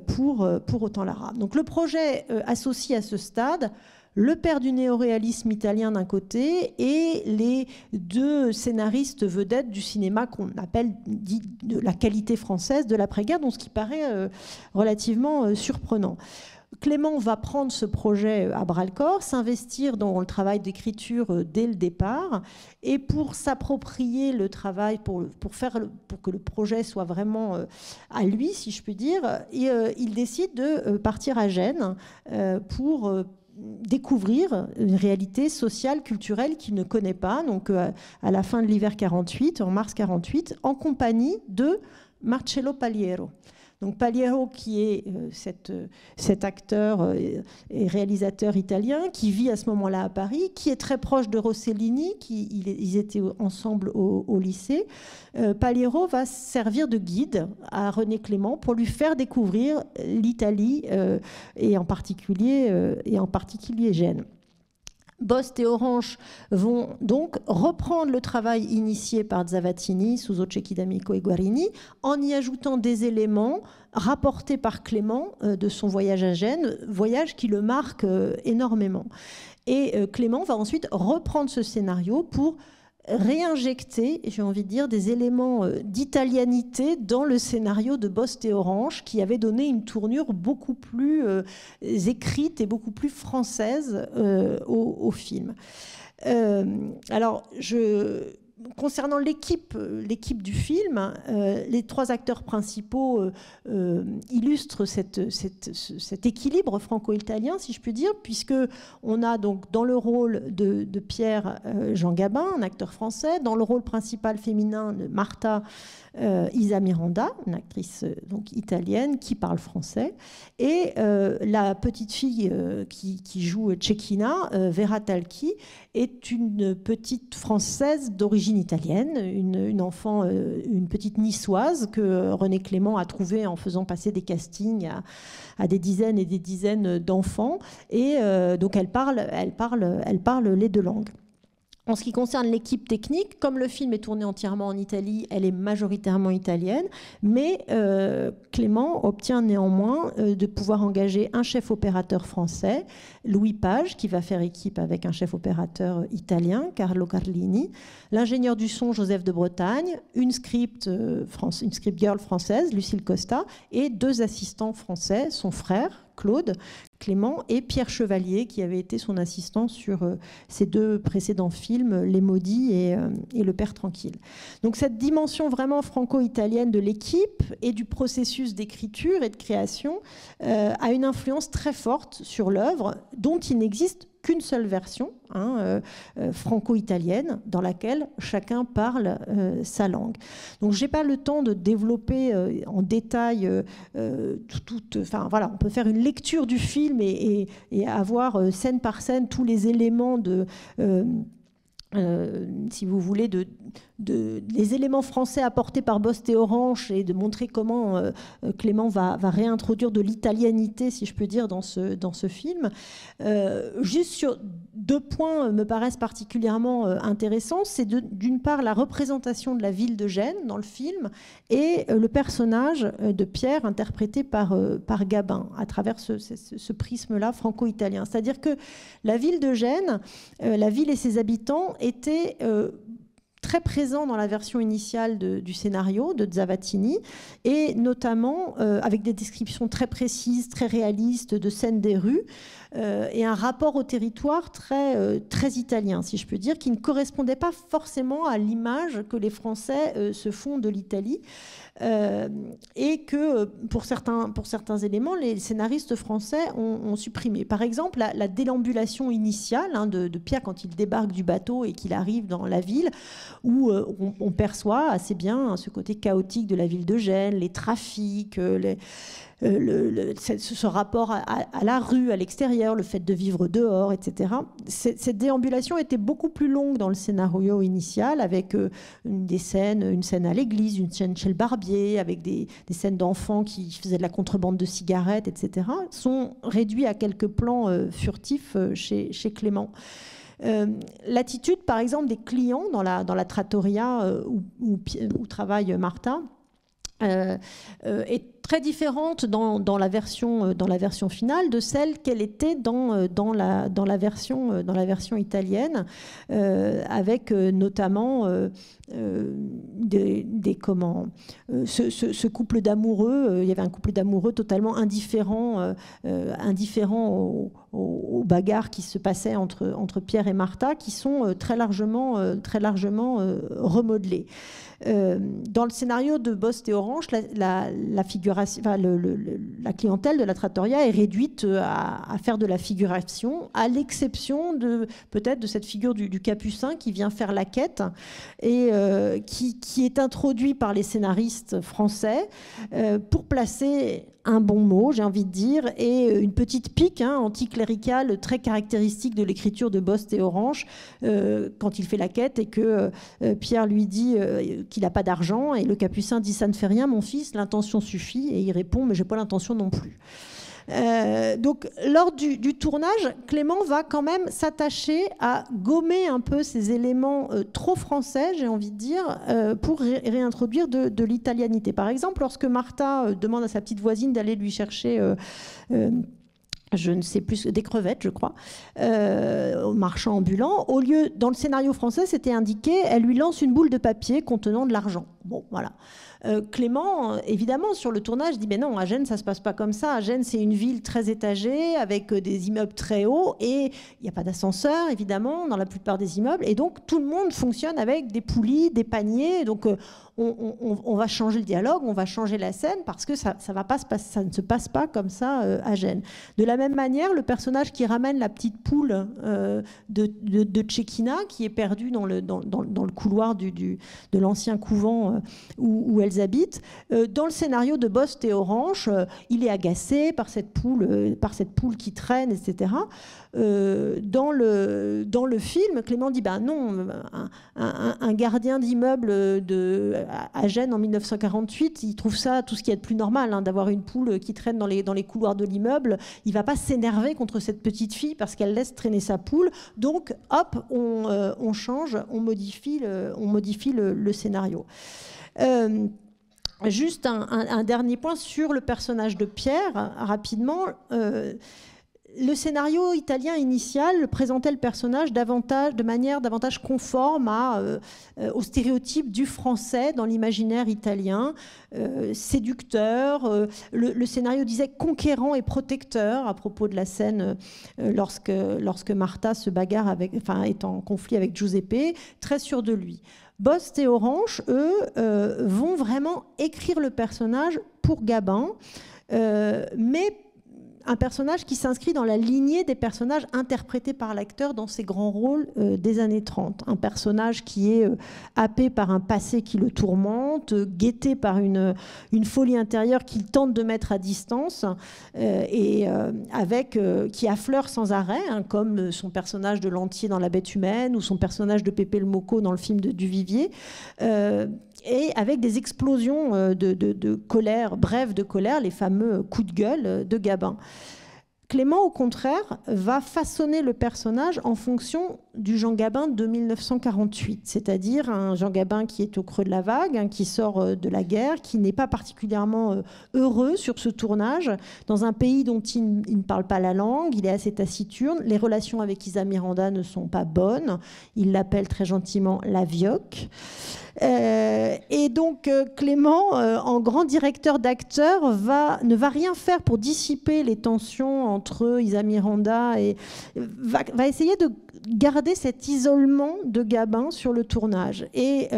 pour Autant-Lara. Donc le projet associe à ce stade le père du néoréalisme italien d'un côté et les deux scénaristes vedettes du cinéma qu'on appelle de la qualité française de l'après-guerre, donc ce qui paraît relativement surprenant. Clément va prendre ce projet à bras-le-corps, s'investir dans le travail d'écriture dès le départ, et pour s'approprier le travail, pour que le projet soit vraiment à lui, si je puis dire, il décide de partir à Gênes pour découvrir une réalité sociale, culturelle qu'il ne connaît pas, donc à la fin de l'hiver 48, en mars 48, en compagnie de Marcello Paliero. Donc Paliero, qui est cet acteur et réalisateur italien, qui vit à ce moment-là à Paris, qui est très proche de Rossellini, ils étaient ensemble au lycée. Paliero va servir de guide à René Clément pour lui faire découvrir l'Italie et en particulier Gênes. Bost et Orange vont donc reprendre le travail initié par Zavattini, Suso Cecchi d'Amico et Guarini, en y ajoutant des éléments rapportés par Clément de son voyage à Gênes, voyage qui le marque énormément. Et Clément va ensuite reprendre ce scénario pour réinjecter, j'ai envie de dire, des éléments d'italianité dans le scénario de Bost et Orange, qui avait donné une tournure beaucoup plus écrite et beaucoup plus française au film. Alors, concernant l'équipe du film, les trois acteurs principaux illustrent cet équilibre franco-italien, si je puis dire, puisqu'on a donc dans le rôle de Pierre Jean Gabin, un acteur français, dans le rôle principal féminin de Martha Isa Miranda, une actrice donc italienne qui parle français, et la petite fille qui joue Cecchina, Vera Talchi, est une petite Française d'origine italienne, une petite niçoise que René Clément a trouvée en faisant passer des castings à des dizaines et des dizaines d'enfants, et donc elle parle les deux langues. En ce qui concerne l'équipe technique, comme le film est tourné entièrement en Italie, elle est majoritairement italienne, mais Clément obtient néanmoins de pouvoir engager un chef opérateur français, Louis Page, qui va faire équipe avec un chef opérateur italien, Carlo Carlini, l'ingénieur du son, Joseph de Bretagne, une script girl française, Lucille Costa, et deux assistants français, son frère, Claude Clément, et Pierre Chevalier, qui avait été son assistant sur ses deux précédents films, Les Maudits et Le Père Tranquille. Donc cette dimension vraiment franco-italienne de l'équipe et du processus d'écriture et de création a une influence très forte sur l'œuvre, dont il n'existe qu'une seule version, franco-italienne, dans laquelle chacun parle sa langue. Donc je n'ai pas le temps de développer en détail on peut faire une lecture du film et avoir scène par scène tous les éléments si vous voulez, les éléments français apportés par Bost et Orange, et de montrer comment Clément va réintroduire de l'italianité, si je peux dire, dans ce film. Juste sur deux points me paraissent particulièrement intéressants. C'est d'une part la représentation de la ville de Gênes dans le film, et le personnage de Pierre interprété par Gabin, à travers ce prisme-là franco-italien. C'est-à-dire que la ville de Gênes, la ville et ses habitants étaient très présent dans la version initiale du scénario de Zavattini, et notamment avec des descriptions très précises, très réalistes de scènes des rues. et un rapport au territoire très italien, si je peux dire, qui ne correspondait pas forcément à l'image que les Français se font de l'Italie. Et que pour certains éléments, les scénaristes français ont supprimé. Par exemple, la déambulation initiale de Pierre quand il débarque du bateau et qu'il arrive dans la ville, où on perçoit assez bien ce côté chaotique de la ville de Gênes, les trafics, ce rapport à la rue, à l'extérieur, le fait de vivre dehors, etc. Cette déambulation était beaucoup plus longue dans le scénario initial, avec une scène à l'église, une scène chez le barbier, avec des scènes d'enfants qui faisaient de la contrebande de cigarettes, etc., sont réduits à quelques plans furtifs chez Clément. L'attitude, par exemple, des clients dans la trattoria où travaille Martha est très différente dans la version finale de celle qu'elle était dans la version italienne, avec notamment ce couple d'amoureux. Il y avait un couple d'amoureux totalement indifférent aux bagarres qui se passaient entre Pierre et Martha, qui sont très largement remodelés. Dans le scénario de Bost et Orange, la figuration, la clientèle de la trattoria est réduite à faire de la figuration, à l'exception peut-être de cette figure du capucin qui vient faire la quête et qui est introduit par les scénaristes français pour placer un bon mot, j'ai envie de dire, et une petite pique anticléricale très caractéristique de l'écriture de Bost et Orange quand il fait la quête et que Pierre lui dit qu'il n'a pas d'argent et le capucin dit « ça ne fait rien mon fils, l'intention suffit » et il répond « mais j'ai pas l'intention non plus ». Donc lors du tournage, Clément va quand même s'attacher à gommer un peu ces éléments trop français, j'ai envie de dire, pour réintroduire de l'italianité. Par exemple, lorsque Martha demande à sa petite voisine d'aller lui chercher je ne sais plus, des crevettes, je crois, au marchand ambulant. Au lieu, dans le scénario français, c'était indiqué, elle lui lance une boule de papier contenant de l'argent. Bon, voilà. Clément, évidemment, sur le tournage, dit « mais non, à Gênes, ça ne se passe pas comme ça. À Gênes, c'est une ville très étagée, avec des immeubles très hauts, et il n'y a pas d'ascenseur, évidemment, dans la plupart des immeubles. Et donc, tout le monde fonctionne avec des poulies, des paniers. Donc, on va changer le dialogue, on va changer la scène, parce que ça ne se passe pas comme ça à Gênes. De la même manière, le personnage qui ramène la petite poule de Tchékina, qui est perdue dans le couloir de l'ancien couvent où elles habitent, dans le scénario de Bost et Orange, il est agacé par cette poule qui traîne, etc. Dans le film, Clément dit non, un gardien d'immeuble à Gênes en 1948, il trouve ça tout ce qu'il y a de plus normal, d'avoir une poule qui traîne dans les couloirs de l'immeuble. Il ne va pas s'énerver contre cette petite fille parce qu'elle laisse traîner sa poule. Donc, hop, on change, on modifie le scénario. Juste un dernier point sur le personnage de Pierre, rapidement. Le scénario italien initial présentait le personnage de manière davantage conforme aux stéréotypes du français dans l'imaginaire italien, séducteur. Le scénario disait conquérant et protecteur à propos de la scène lorsque Martha se bagarre est en conflit avec Giuseppe, très sûr de lui. Bost et Orange, eux, vont vraiment écrire le personnage pour Gabin, mais un personnage qui s'inscrit dans la lignée des personnages interprétés par l'acteur dans ses grands rôles des années 30. Un personnage qui est happé par un passé qui le tourmente, guetté par une folie intérieure qu'il tente de mettre à distance et qui affleure sans arrêt, comme son personnage de Lantier dans La Bête humaine ou son personnage de Pépé le Mocco dans le film du Vivier. Et avec des explosions de colère, brèves de colère, les fameux coups de gueule de Gabin. Clément, au contraire, va façonner le personnage en fonction du Jean Gabin de 1948, c'est-à-dire un Jean Gabin qui est au creux de la vague, qui sort de la guerre, qui n'est pas particulièrement heureux sur ce tournage, dans un pays dont il ne parle pas la langue, il est assez taciturne, les relations avec Isa Miranda ne sont pas bonnes, il l'appelle très gentiment la vioque. Et donc Clément, en grand directeur d'acteurs, ne va rien faire pour dissiper les tensions entre Isa Miranda et va essayer de garder cet isolement de Gabin sur le tournage. Et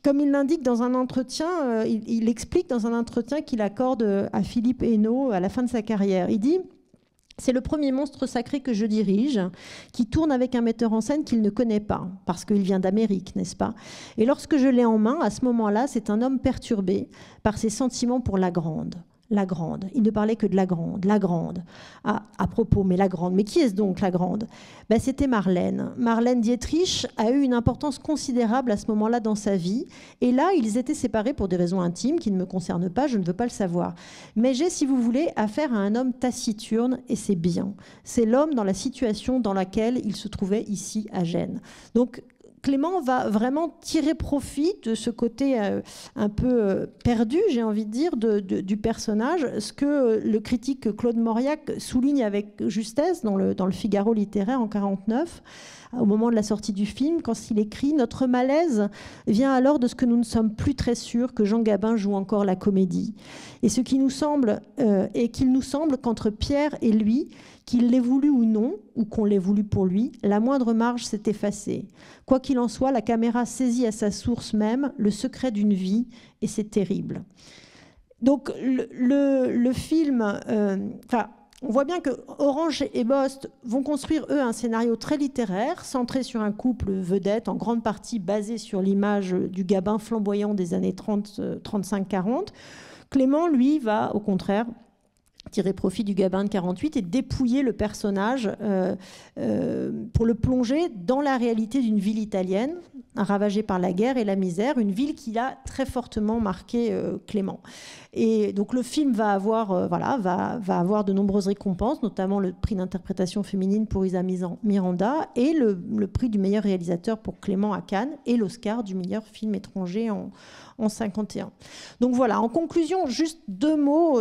comme il l'indique dans un entretien, il explique dans un entretien qu'il accorde à Philippe Hainaut à la fin de sa carrière. Il dit: c'est le premier monstre sacré que je dirige, qui tourne avec un metteur en scène qu'il ne connaît pas, parce qu'il vient d'Amérique, n'est-ce pas? Et lorsque je l'ai en main, à ce moment-là, c'est un homme perturbé par ses sentiments pour la grande. La grande. Il ne parlait que de la grande. La grande. Ah, à propos, mais la grande. Mais qui est-ce donc la grande? Ben, c'était Marlène. Marlène Dietrich a eu une importance considérable à ce moment-là dans sa vie. Et là, ils étaient séparés pour des raisons intimes qui ne me concernent pas, je ne veux pas le savoir. Mais j'ai, si vous voulez, affaire à un homme taciturne, et c'est bien. C'est l'homme dans la situation dans laquelle il se trouvait ici à Gênes. Donc, Clément va vraiment tirer profit de ce côté un peu perdu, j'ai envie de dire, du personnage, ce que le critique Claude Mauriac souligne avec justesse dans le Figaro littéraire en 1949, au moment de la sortie du film, quand il écrit « Notre malaise vient alors de ce que nous ne sommes plus très sûrs que Jean Gabin joue encore la comédie. Et ce qui nous semble, et qu'il nous semble qu'entre Pierre et lui, qu'il l'ait voulu ou non, ou qu'on l'ait voulu pour lui, la moindre marge s'est effacée. Quoi qu'il en soit, la caméra saisit à sa source même le secret d'une vie, et c'est terrible. » Donc le film... on voit bien que Orange et Bost vont construire, eux, un scénario très littéraire, centré sur un couple vedette, en grande partie basé sur l'image du Gabin flamboyant des années 35-40. Clément, lui, va, au contraire, tirer profit du Gabin de 48 et dépouiller le personnage pour le plonger dans la réalité d'une ville italienne, ravagée par la guerre et la misère, une ville qui a très fortement marqué Clément. Et donc le film va avoir, va avoir de nombreuses récompenses, notamment le prix d'interprétation féminine pour Isa Miranda et le prix du meilleur réalisateur pour Clément à Cannes et l'Oscar du meilleur film étranger en 1951. Donc voilà, en conclusion, juste deux mots.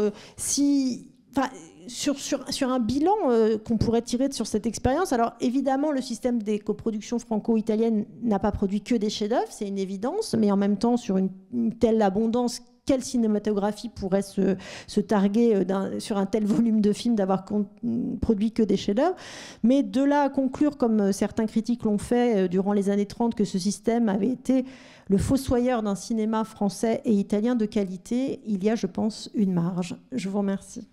Sur un bilan qu'on pourrait tirer sur cette expérience, alors évidemment le système des coproductions franco-italiennes n'a pas produit que des chefs-d'œuvre, c'est une évidence, mais en même temps sur une telle abondance, quelle cinématographie pourrait se targuer sur un tel volume de films d'avoir produit que des chefs-d'œuvre? Mais de là à conclure, comme certains critiques l'ont fait durant les années 30, que ce système avait été le fossoyeur d'un cinéma français et italien de qualité, il y a, je pense, une marge. Je vous remercie.